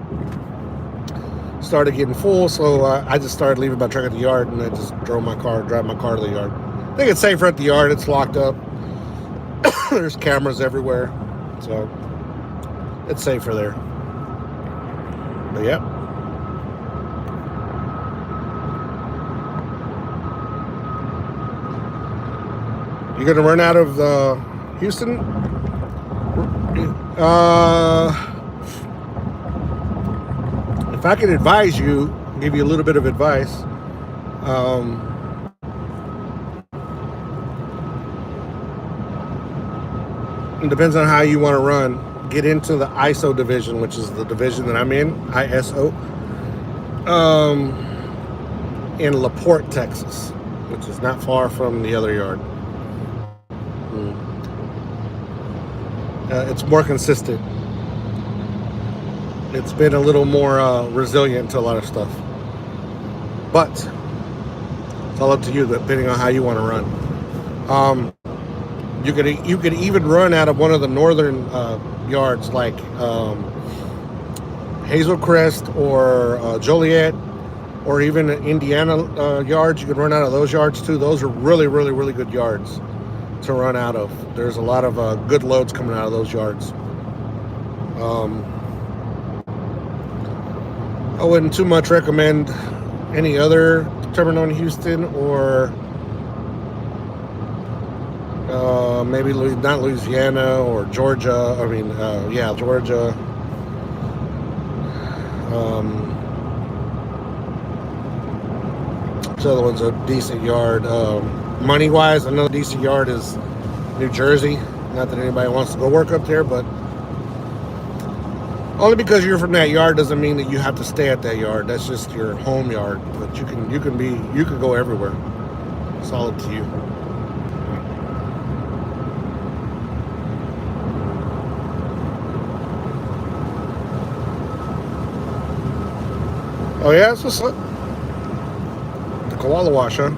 [SPEAKER 1] started getting full, so I just started leaving my truck at the yard, and I just drive my car to the yard. I think it's safer at the yard. It's locked up. There's cameras everywhere, so it's safer there. But yeah. You're gonna run out of Houston? If I could advise you, give you a little bit of advice. It depends on how you want to run. Get into the ISO division, which is the division that I'm in, ISO, in LaPorte, Texas, which is not far from the other yard. It's more consistent. It's been a little more resilient to a lot of stuff. But it's all up to you, depending on how you want to run. You could even run out of one of the northern yards, like Hazel Crest or Joliet, or even Indiana yards. You could run out of those yards too. Those are really, really, really good yards to run out of. There's a lot of good loads coming out of those yards. I wouldn't too much recommend any other terminal in Houston, or maybe not Louisiana or Georgia. Georgia. So the one's a decent yard. Money-wise, another decent yard is New Jersey. Not that anybody wants to go work up there, but only because you're from that yard doesn't mean that you have to stay at that yard. That's just your home yard. But you can go everywhere. It's all up to you. Oh yeah, that's what's up. The Koala Wash, huh?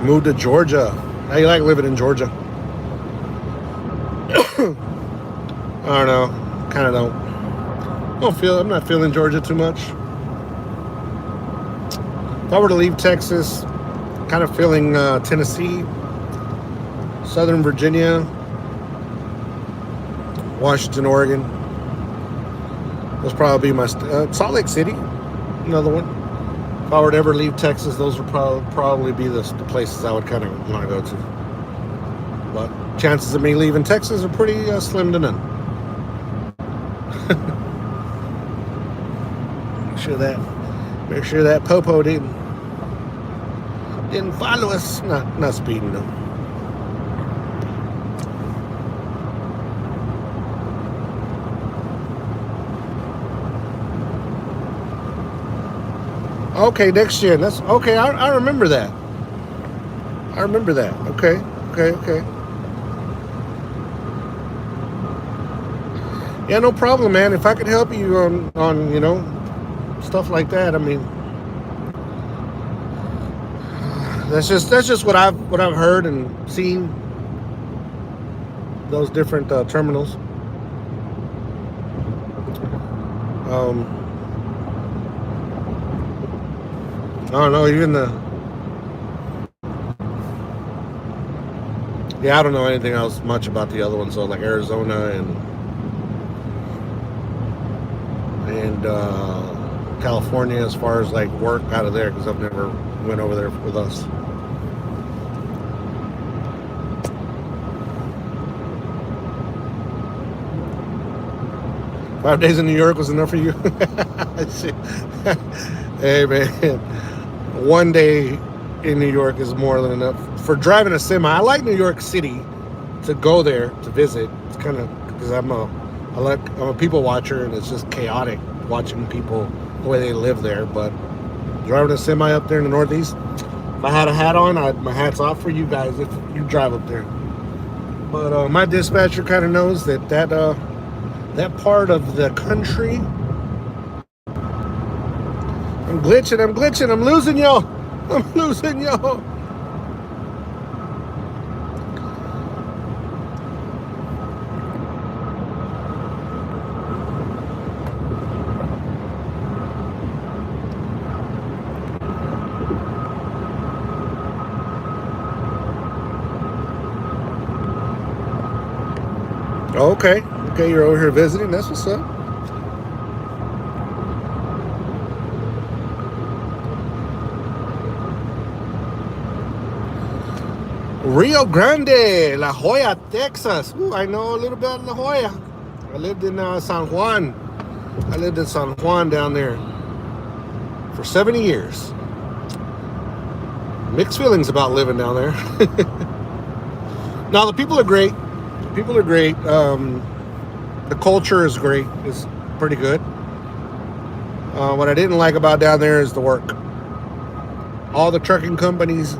[SPEAKER 1] Moved to Georgia. How you like living in Georgia? I don't know. Kind of don't. I'm not feeling Georgia too much. If I were to leave Texas, kind of feeling Tennessee, Southern Virginia, Washington, Oregon. Those probably be my Salt Lake City, another one. If I were to ever leave Texas, those would probably be the places I would kind of want to go to. But chances of me leaving Texas are pretty slim to none. Make sure that Popo didn't follow us. Not speeding though. Okay, next gen. That's okay. I remember that. Okay. Yeah, no problem, man. If I could help you on stuff like that, I mean, that's just what I've heard and seen. Those different terminals. I don't know, even I don't know anything else much about the other ones, so like Arizona and California, as far as like work out of there, because I've never went over there with us. 5 days in New York was enough for you? Hey, man. One day in New York is more than enough. For driving a semi, I like New York City to go there to visit. It's kind of because I'm a people watcher, and it's just chaotic watching people the way they live there. But driving a semi up there in the Northeast, if I had a hat on, my hat's off for you guys if you drive up there. But my dispatcher kind of knows that part of the country. I'm glitching, I'm losing y'all. I'm losing y'all. Okay, you're over here visiting. That's what's up. Rio Grande, La Joya, Texas. Ooh, I know a little bit of La Joya. I lived in San Juan. I lived in San Juan down there for 70 years. Mixed feelings about living down there. Now, the people are great. The culture is great. It's pretty good. What I didn't like about down there is the work. All the trucking companies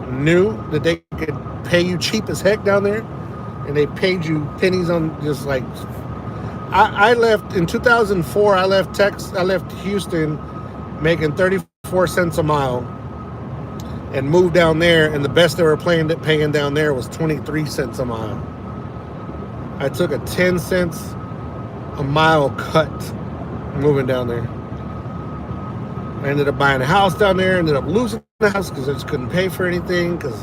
[SPEAKER 1] knew that they could pay you cheap as heck down there, and they paid you pennies on just like. I left in 2004. I left Houston making 34 cents a mile, and moved down there, and the best they were paying down there was 23 cents a mile. I took a 10 cents a mile cut moving down there. I ended up buying a house down there, ended up losing the house because I just couldn't pay for anything because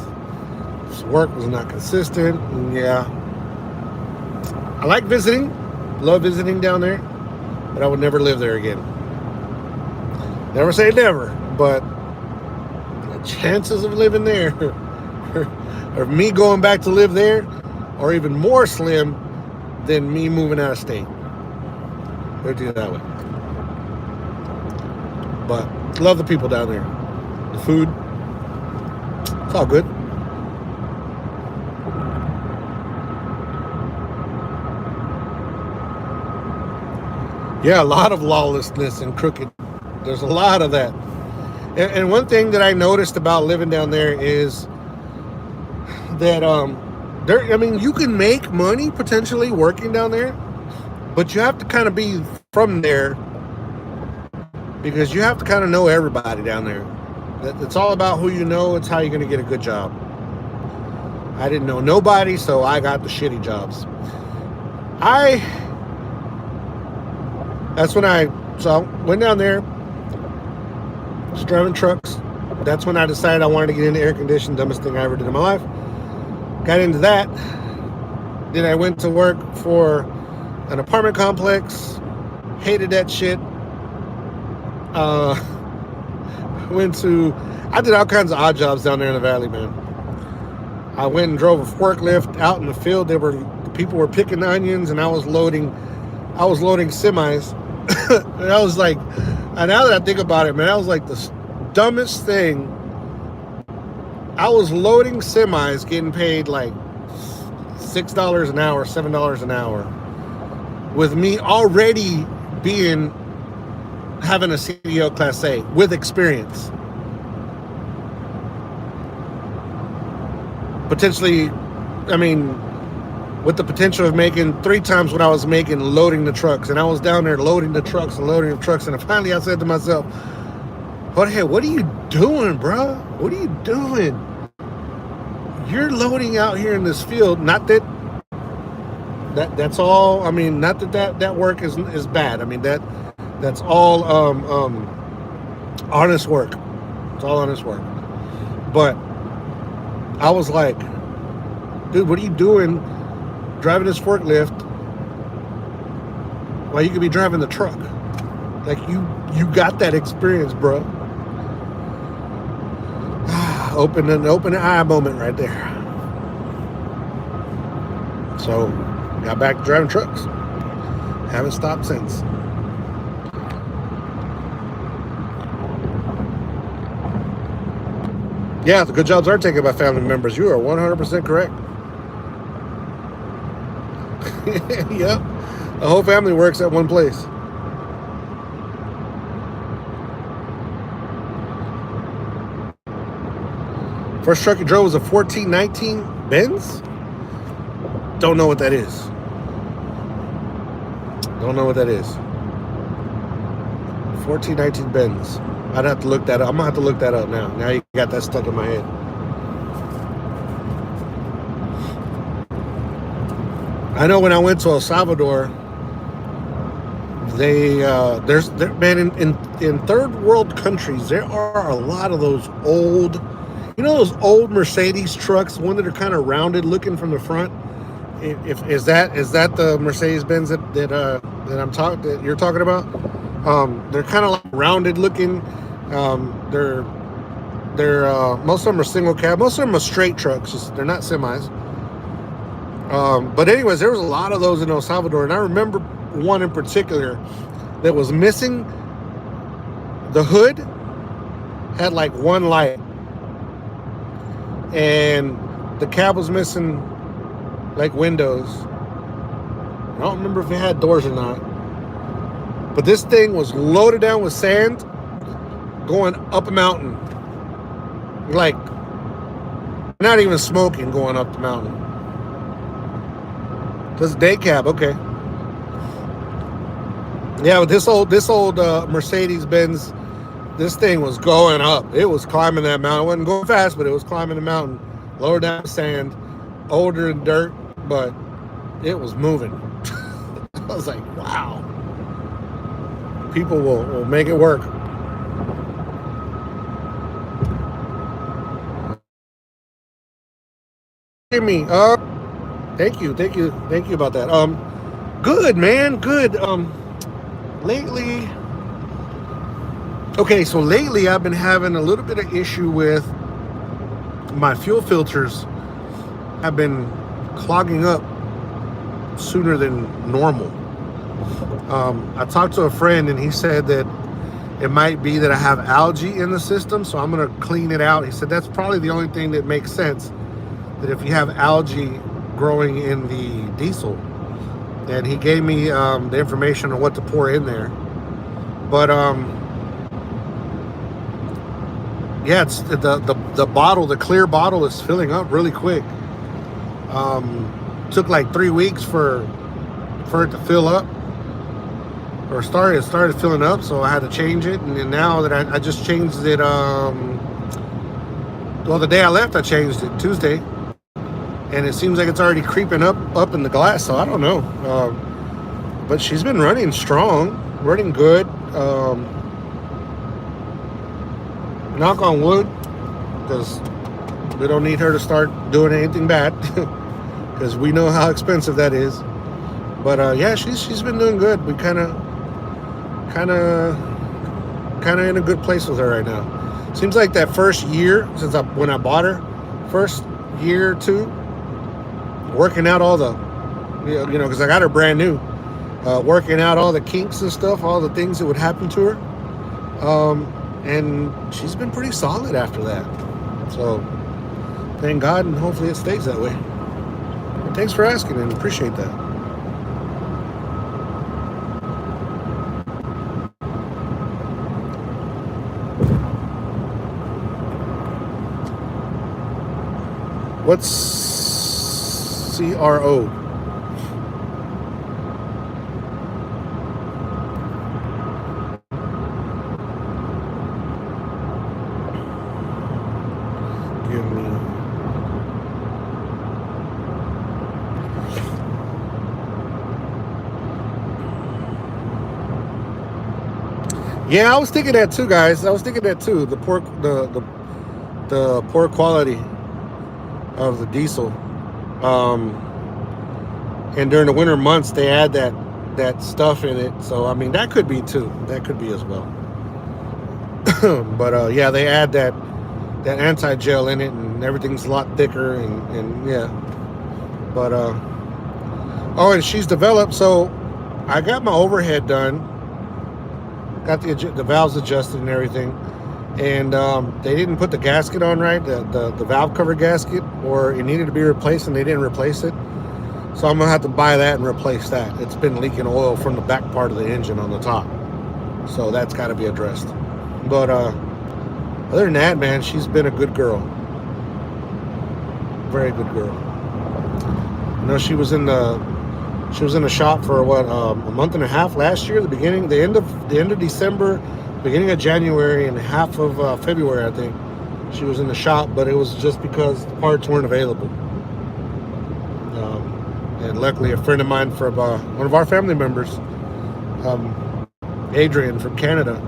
[SPEAKER 1] work was not consistent. And yeah. I like visiting, love visiting down there, but I would never live there again. Never say never, but the chances of living there or me going back to live there are even more slim than me moving out of state. Let's do it that way. But love the people down there. The food, it's all good. Yeah, a lot of lawlessness and crooked. There's a lot of that. And one thing that I noticed about living down there is that you can make money potentially working down there, but you have to kind of be from there because you have to kind of know everybody down there. It's all about who you know. It's how you're going to get a good job. I didn't know nobody, so I got the shitty jobs. So I went down there, was driving trucks. That's when I decided I wanted to get into air conditioning. Dumbest thing I ever did in my life. Got into that. Then I went to work for an apartment complex. Hated that shit. I did all kinds of odd jobs down there in the valley, man. I went and drove a forklift out in the field. People were picking onions, and I was loading semis. And I was like, and now that I think about it, man, that was like the dumbest thing. I was loading semis, getting paid like $6 an hour, $7 an hour, with me already having a CDL Class A with experience. Potentially, with the potential of making 3 times what I was making loading the trucks. And I was down there loading the trucks. And finally I said to myself, Jorge, what are you doing, bro? What are you doing? You're loading out here in this field. Not that's all. Not that work is bad. That's all honest work. It's all honest work. But I was like, dude, what are you doing driving this forklift while you could be driving the truck? Like, you got that experience, bro. Open the eye moment right there. So got back to driving trucks. Haven't stopped since. Yeah, the good jobs are taken by family members. You are 100% correct. Yep. The whole family works at one place. First truck you drove was a 1419 Benz? Don't know what that is. Don't know what that is. 1419 Benz. I'd have to look that up. I'm going to have to look that up now. Now you got that stuck in my head. I know when I went to El Salvador, in third world countries, there are a lot of those old, those old Mercedes trucks, one that are kind of rounded looking from the front. Is that the Mercedes Benz that you're talking about? They're kind of like rounded looking. They're most of them are single cab. Most of them are straight trucks. They're not semis. But anyways, there was a lot of those in El Salvador, and I remember one in particular that was missing. The hood had like one light, and the cab was missing like windows. I don't remember if it had doors or not, but this thing was loaded down with sand going up a mountain, like not even smoking, going up the mountain. This is day cab, okay. Yeah, but this old Mercedes Benz, this thing was going up. It was climbing that mountain. It wasn't going fast, but it was climbing the mountain, lower down the sand, older than dirt, but it was moving. I was like, wow. People will make it work. Me, thank you about that. Good, man, good. Lately, I've been having a little bit of issue with my fuel filters. Have been clogging up sooner than normal. I talked to a friend, and he said that it might be that I have algae in the system, so I'm going to clean it out. He said that's probably the only thing that makes sense, that if you have algae growing in the diesel. And he gave me the information on what to pour in there. But yeah, it's the bottle, the clear bottle, is filling up really quick. Took like 3 weeks for it to fill up, or it started filling up, so I had to change it. And then now that I just changed it, the day I left, I changed it Tuesday, and it seems like it's already creeping up in the glass. So I don't know, but she's been running strong, running good. Knock on wood, because we don't need her to start doing anything bad, because we know how expensive that is. But yeah, she's been doing good. We kind of in a good place with her right now. Seems like that first year since when I bought her, first year or two, working out all the, because I got her brand new, working out all the kinks and stuff, all the things that would happen to her, and she's been pretty solid after that. So thank God, and hopefully it stays that way. But thanks for asking, and appreciate that. What's CRO? Give me. Yeah, I was thinking that too, guys. I was thinking that too. The poor quality of the diesel, and during the winter months they add that stuff in it, so I mean that could be too, that could be as well. But yeah, they add that anti-gel in it, and everything's a lot thicker, and yeah. But oh, and she's developed, so I got my overhead done, got the valves adjusted and everything, and they didn't put the gasket on right, the valve cover gasket, or it needed to be replaced, and they didn't replace it. So I'm gonna have to buy that and replace that. It's been leaking oil from the back part of the engine on the top, so that's got to be addressed. But other than that, man, she's been a good girl, very good girl. You know, she was in the shop for what, a month and a half last year. The end of December, beginning of January, and half of February, I think. She was in the shop, but it was just because the parts weren't available. And luckily, a friend of mine from one of our family members, Adrian from Canada,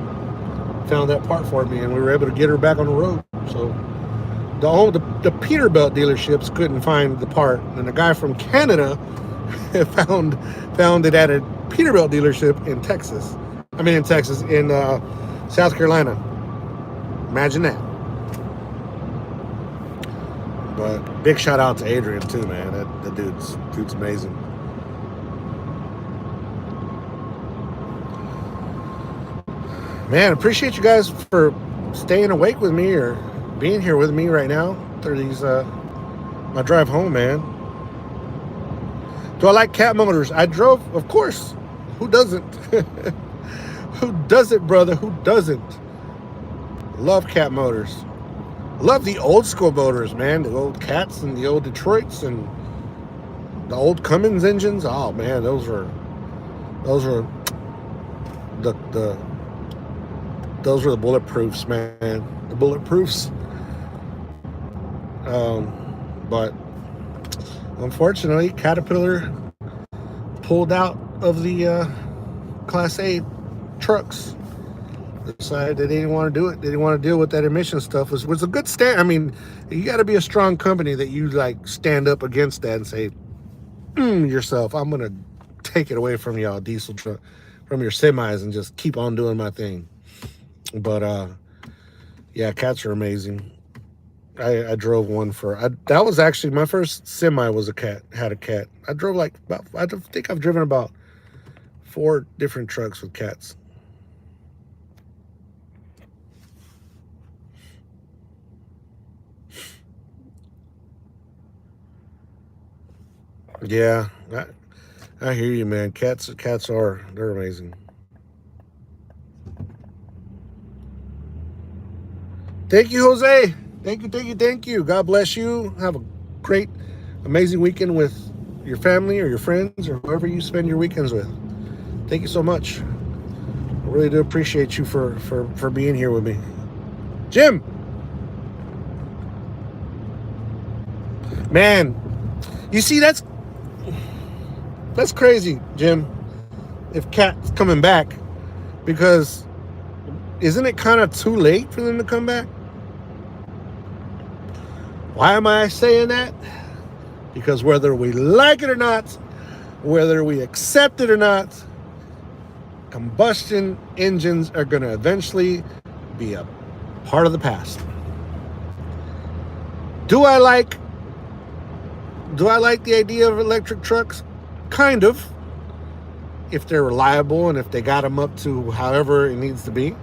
[SPEAKER 1] found that part for me, and we were able to get her back on the road. So the Peterbilt dealerships couldn't find the part, and the guy from Canada found it at a Peterbilt dealership in Texas. In South Carolina. Imagine that. But big shout out to Adrian too, man. That dude's amazing. Man, appreciate you guys for staying awake with me or being here with me right now through these my drive home, man. Do I like Cat motors? I drove, of course. Who doesn't? Who doesn't, brother? Who doesn't? Love Cat motors. Love the old school motors, man. The old Cats and the old Detroits and the old Cummins engines. Oh man, those were the bulletproofs, man. The bulletproofs. But unfortunately, Caterpillar pulled out of the Class A trucks. They decided they didn't want to do it. They didn't want to deal with that emission stuff. Was a good stand. I mean, you got to be a strong company that you like stand up against that and say, yourself, I'm gonna take it away from y'all diesel truck, from your semis, and just keep on doing my thing. But yeah, Cats are amazing. I drove one that was actually my first semi was a Cat. Had a Cat. I drove I think I've driven about 4 different trucks with Cats. Yeah, I hear you, man. Cats they're amazing. Thank you, Jose. Thank you. God bless you. Have a great, amazing weekend with your family or your friends or whoever you spend your weekends with. Thank you so much. I really do appreciate you for being here with me. Jim! Man, you see, that's crazy, Jim, if Cat's coming back, because isn't it kind of too late for them to come back? Why am I saying that? Because whether we like it or not, whether we accept it or not, combustion engines are going to eventually be a part of the past. Do I like the idea of electric trucks? Kind of, if they're reliable and if they got them up to however it needs to be.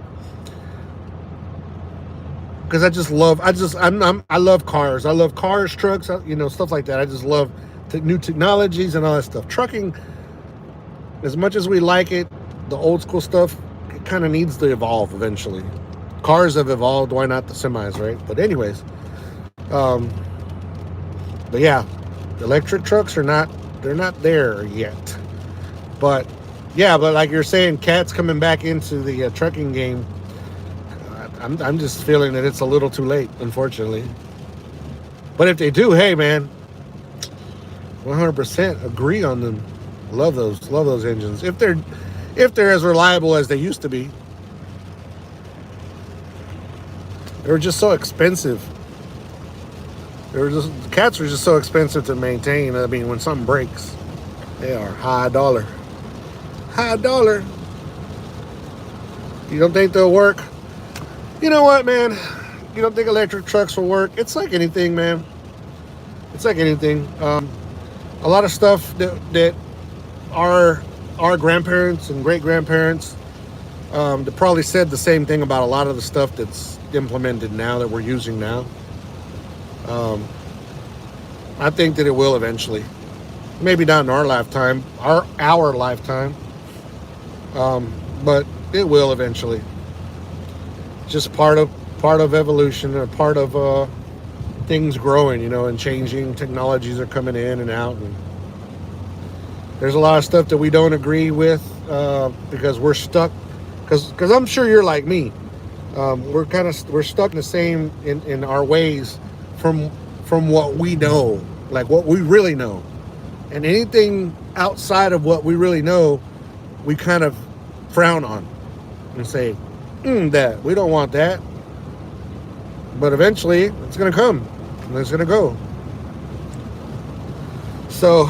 [SPEAKER 1] Because I love cars. I love cars, trucks, stuff like that. I just love new technologies and all that stuff. Trucking, as much as we like it, the old school stuff, it kind of needs to evolve eventually. Cars have evolved. Why not the semis, right? But anyways, but yeah, electric trucks they're not there yet. But yeah, but like you're saying, Cat's coming back into the trucking game. I'm just feeling that it's a little too late, unfortunately. But if they do, hey man, 100% agree on them. Love those engines. If they're as reliable as they used to be. They were just so expensive. Cats are just so expensive to maintain. I mean, when something breaks, they are high dollar. High dollar. You don't think they'll work? You know what, man? You don't think electric trucks will work? It's like anything, man. It's like anything. A lot of stuff that are our grandparents and great grandparents, they probably said the same thing about a lot of the stuff that's implemented now that we're using now. Um, I think that it will eventually. Maybe not in our lifetime, our lifetime, but it will eventually. Just part of evolution, or part of things growing, and changing. Technologies are coming in and out, and there's a lot of stuff that we don't agree with because we're stuck. Because I'm sure you're like me. We're stuck in the same in our ways from what we know, like what we really know, and anything outside of what we really know, we kind of frown on and say, that we don't want that. But eventually, it's gonna come and it's gonna go. So,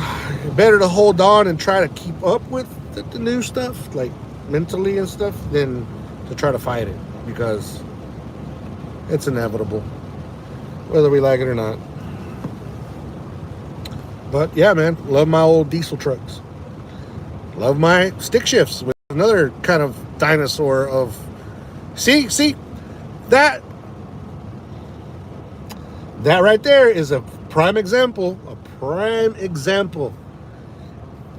[SPEAKER 1] better to hold on and try to keep up with the new stuff, like mentally and stuff, than to try to fight it, because it's inevitable, whether we like it or not. But yeah, man, love my old diesel trucks. Love my stick shifts, with another kind of dinosaur of see that right there is a prime example.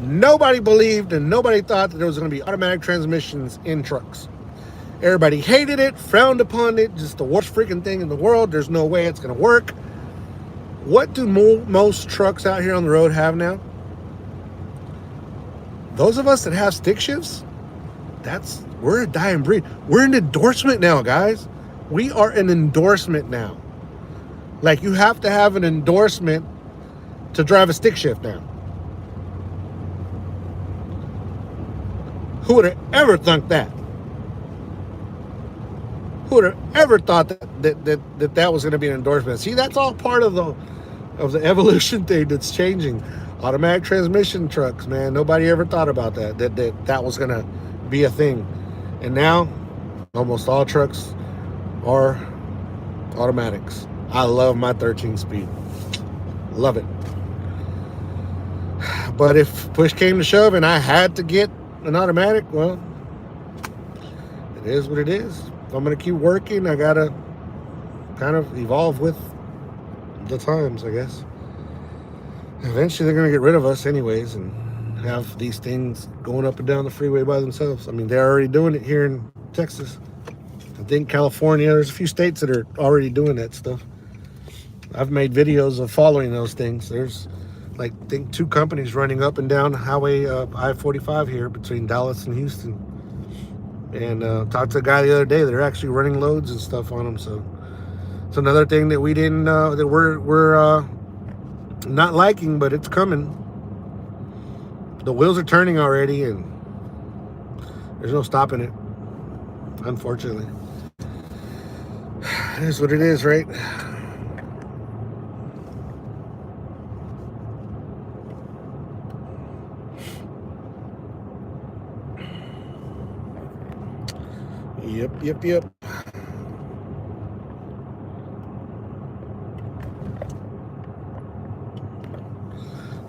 [SPEAKER 1] Nobody believed and nobody thought that there was going to be automatic transmissions in trucks. Everybody hated it, frowned upon it, just the worst freaking thing in the world. There's no way it's going to work. What do most trucks out here on the road have now? Those of us that have stick shifts, we're a dying breed. We're an endorsement now, guys. We are an endorsement now. Like, you have to have an endorsement to drive a stick shift now. Who would have ever thunk that? Who would have ever thought that was going to be an endorsement? See, that's all part of the evolution thing that's changing. Automatic transmission trucks, man. Nobody ever thought about that was going to be a thing. And now, almost all trucks are automatics. I love my 13-speed. Love it. But if push came to shove and I had to get an automatic, well, it is what it is. If I'm going to keep working, I got to kind of evolve with the times, I guess. Eventually, they're going to get rid of us anyways and have these things going up and down the freeway by themselves. I mean, they're already doing it here in Texas. I think California, there's a few states that are already doing that stuff. I've made videos of following those things. There's, like, I think 2 companies running up and down Highway I-45 here between Dallas and Houston. And talked to a guy the other day. They're actually running loads and stuff on them. So it's another thing that we didn't, that we're not liking, but it's coming. The wheels are turning already, and there's no stopping it, unfortunately. It is what it is, right? Yep.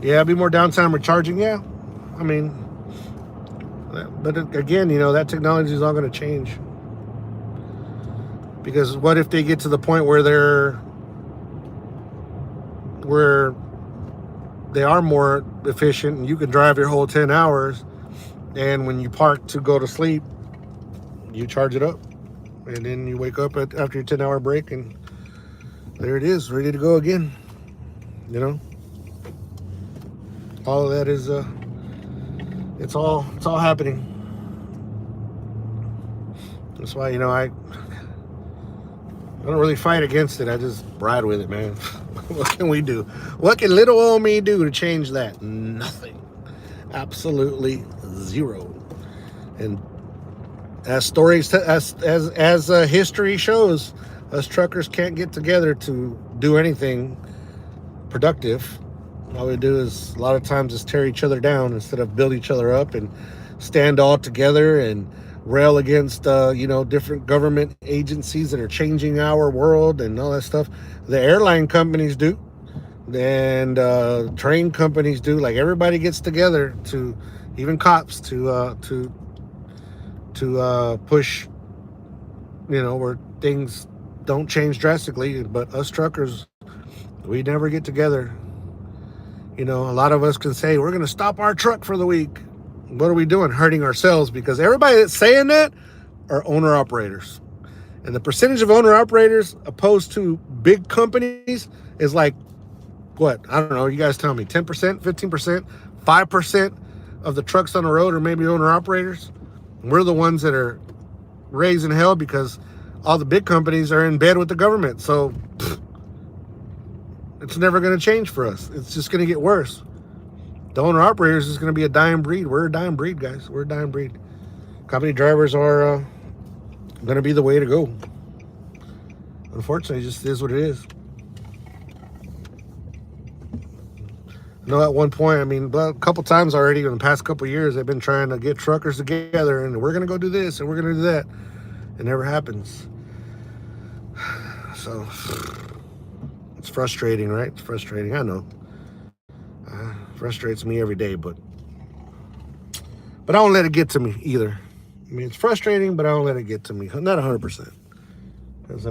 [SPEAKER 1] Yeah, be more downtime recharging. Yeah, I mean, but again, that technology is all going to change. Because what if they get to the point where they are more efficient and you can drive your whole 10 hours, and when you park to go to sleep, you charge it up, and then you wake up after your 10-hour break, and there it is, ready to go again. All of that is it's all happening. That's why I don't really fight against it. I just ride with it, man. What can we do? What can little old me do to change that? Nothing. Absolutely zero. And as history shows, us truckers can't get together to do anything productive. All we do is a lot of times is tear each other down instead of build each other up and stand all together and rail against different government agencies that are changing our world and all that stuff. The airline companies do, and train companies do. Like, everybody gets together to even cops to push, where things don't change drastically. But us truckers, we never get together. A lot of us can say we're going to stop our truck for the week. What are we doing? Hurting ourselves, because everybody that's saying that are owner operators. And the percentage of owner operators opposed to big companies is like, what? I don't know. You guys tell me. 10%, 15%, 5% of the trucks on the road are maybe owner operators. And we're the ones that are raising hell because all the big companies are in bed with the government. So it's never going to change for us. It's just going to get worse. The owner operators is going to be a dying breed. We're a dying breed, guys. We're a dying breed. Company drivers are going to be the way to go. Unfortunately, it just is what it is. I know at one point, a couple times already in the past couple years, they've been trying to get truckers together and we're going to go do this and we're going to do that. It never happens. So it's frustrating, right? It's frustrating. I know. Frustrates me every day, but I don't let it get to me either. It's frustrating, but I don't let it get to me. Not 100%. Because,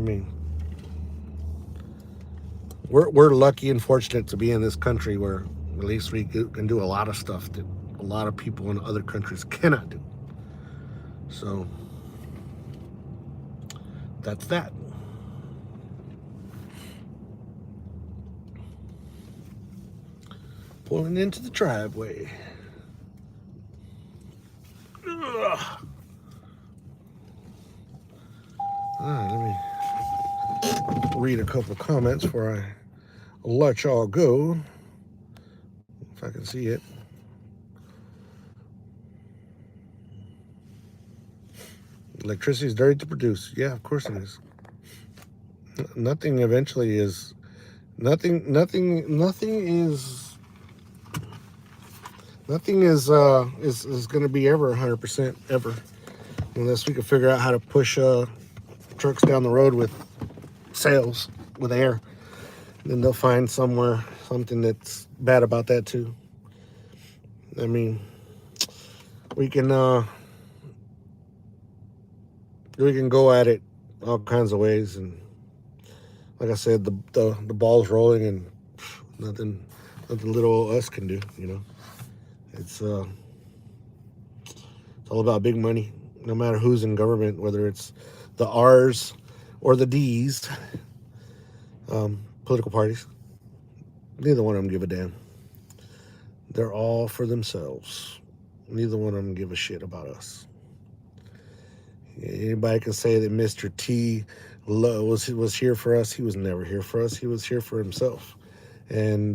[SPEAKER 1] we're lucky and fortunate to be in this country where at least we can do a lot of stuff that a lot of people in other countries cannot do. So that's that. Pulling into the driveway. Ugh. All right, let me read a couple of comments before I let y'all go. If I can see it. Electricity is dirty to produce. Yeah, of course it is. Nothing eventually is. Nothing is going to be ever 100% ever, unless we can figure out how to push trucks down the road with sails with air. Then they'll find something that's bad about that too. We can go at it all kinds of ways, and like I said, the ball's rolling, and nothing little us can do. It's all about big money. No matter who's in government, whether it's the R's or the D's, political parties, neither one of them give a damn. They're all for themselves. Neither one of them give a shit about us. Anybody can say that Mr. T was here for us. He was never here for us. He was here for himself. And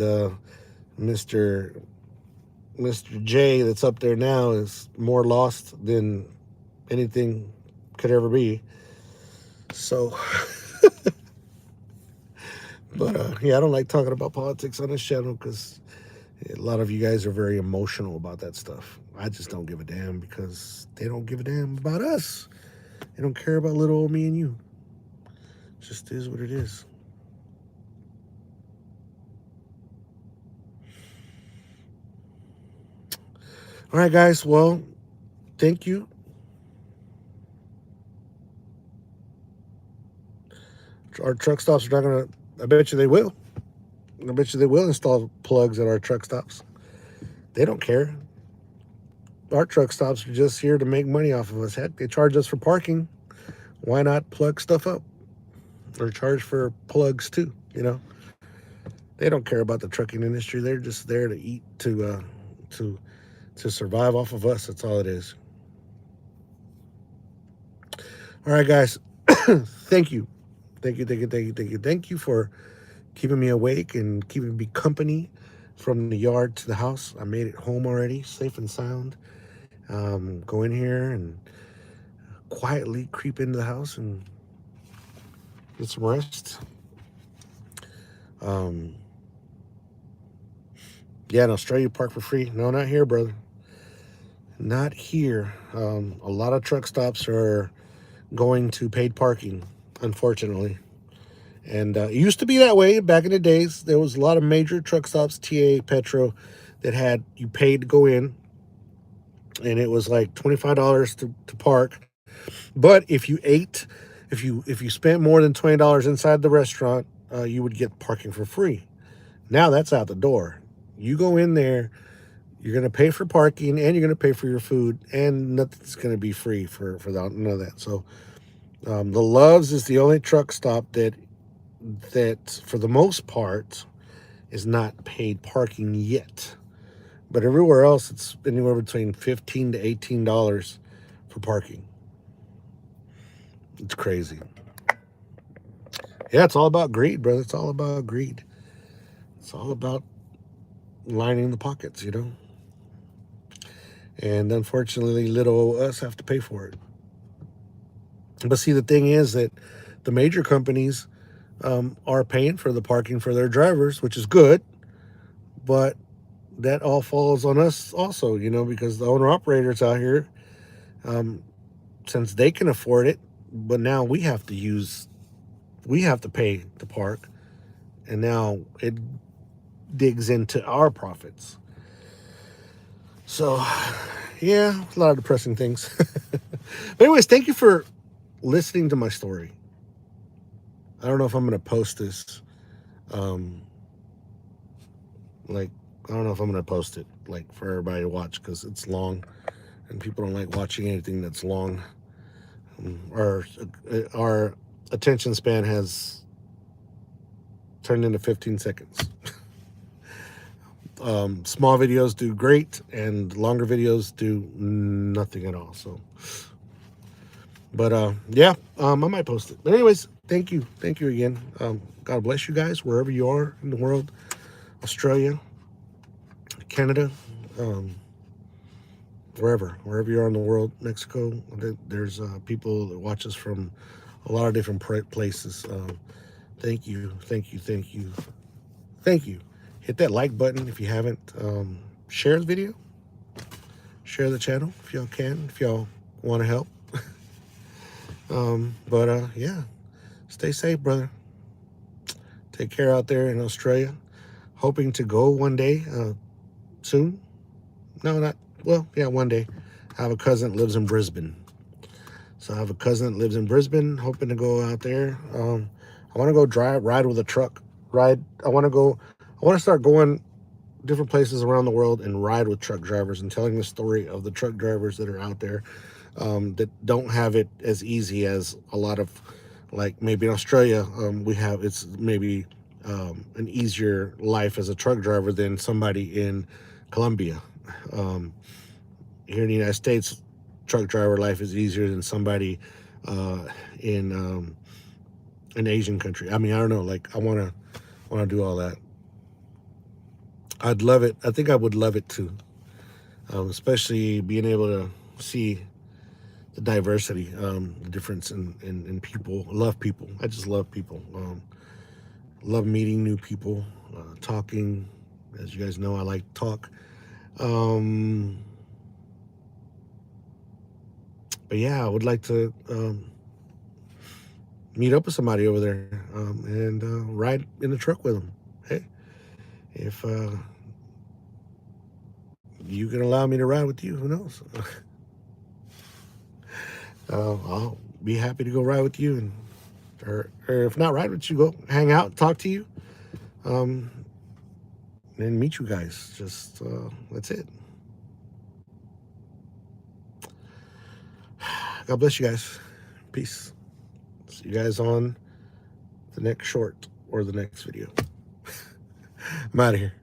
[SPEAKER 1] Mr. J that's up there now is more lost than anything could ever be. So, but yeah, I don't like talking about politics on this channel because a lot of you guys are very emotional about that stuff. I just don't give a damn because they don't give a damn about us. They don't care about little old me and you. It just is what it is. All right, guys. Well, thank you. Our truck stops are not going to, I bet you they will. I bet you they will install plugs at our truck stops. They don't care. Our truck stops are just here to make money off of us. Heck, they charge us for parking. Why not plug stuff up? Or charge for plugs too, They don't care about the trucking industry. They're just there to eat, to survive off of us. That's all it is. All right, guys. Thank you. Thank you for keeping me awake and keeping me company from the yard to the house. I made it home already, safe and sound. Go in here and quietly creep into the house and get some rest. Yeah, in Australia, you park for free. No, not here, brother. Not here. A lot of truck stops are going to paid parking, unfortunately. And it used to be that way back in the days. There was a lot of major truck stops, TA, Petro, that had you paid to go in. and it was like $25 to park. But if you ate, if you spent more than $20 inside the restaurant, you would get parking for free. Now that's out the door. You go in there, you're going to pay for parking, and you're going to pay for your food, and nothing's going to be free for none of that. So the Loves is the only truck stop that for the most part is not paid parking yet. But everywhere else, it's anywhere between $15 to $18 for parking. It's crazy. Yeah, it's all about greed, brother. It's all about greed. It's all about lining the pockets, you know. And unfortunately, little us have to pay for it. But see, the thing is that the major companies are paying for the parking for their drivers, which is good. But that all falls on us also, you know, because the owner operators out here, since they can afford it, but now we have to pay to park, and now it digs into our profits. So, yeah, a lot of depressing things. But anyways, thank you for listening to my story. I don't know if I'm going to post this. Like, I don't know if I'm going to post it, like, for everybody to watch, because it's long, and people don't like watching anything that's long. Our attention span has turned into 15 seconds. Small videos do great, and longer videos do nothing at all. So, but yeah, I might post it. But anyways, thank you again. God bless you guys wherever you are in the world, Australia, Canada, wherever you are in the world, Mexico. There's people that watch us from a lot of different places. Thank you. Hit that like button if you haven't. Share the video. Share the channel if y'all can, if y'all want to help. But yeah, stay safe, brother. Take care out there in Australia. Hoping to go one day soon. One day. I have a cousin that lives in Brisbane. So I have a cousin that lives in Brisbane, hoping to go out there. I want to go ride with a truck. I want to start going different places around the world and ride with truck drivers and telling the story of the truck drivers that are out there that don't have it as easy as a lot of, like maybe in Australia, it's maybe an easier life as a truck driver than somebody in Colombia. Here in the United States, truck driver life is easier than somebody in an Asian country. I mean, I don't know. Like, I want to do all that. I'd love it. I think I would love it too, especially being able to see the diversity, the difference in people. I love people. I just love people. Love meeting new people, talking. As you guys know, I like to talk. But yeah, I would like to meet up with somebody over there and ride in the truck with them. Hey, if you can allow me to ride with you, who knows? I'll be happy to go ride with you, or if not ride with you, go hang out, talk to you, and meet you guys. Just that's it. God bless you guys. Peace. See you guys on the next short or the next video. I'm out of here.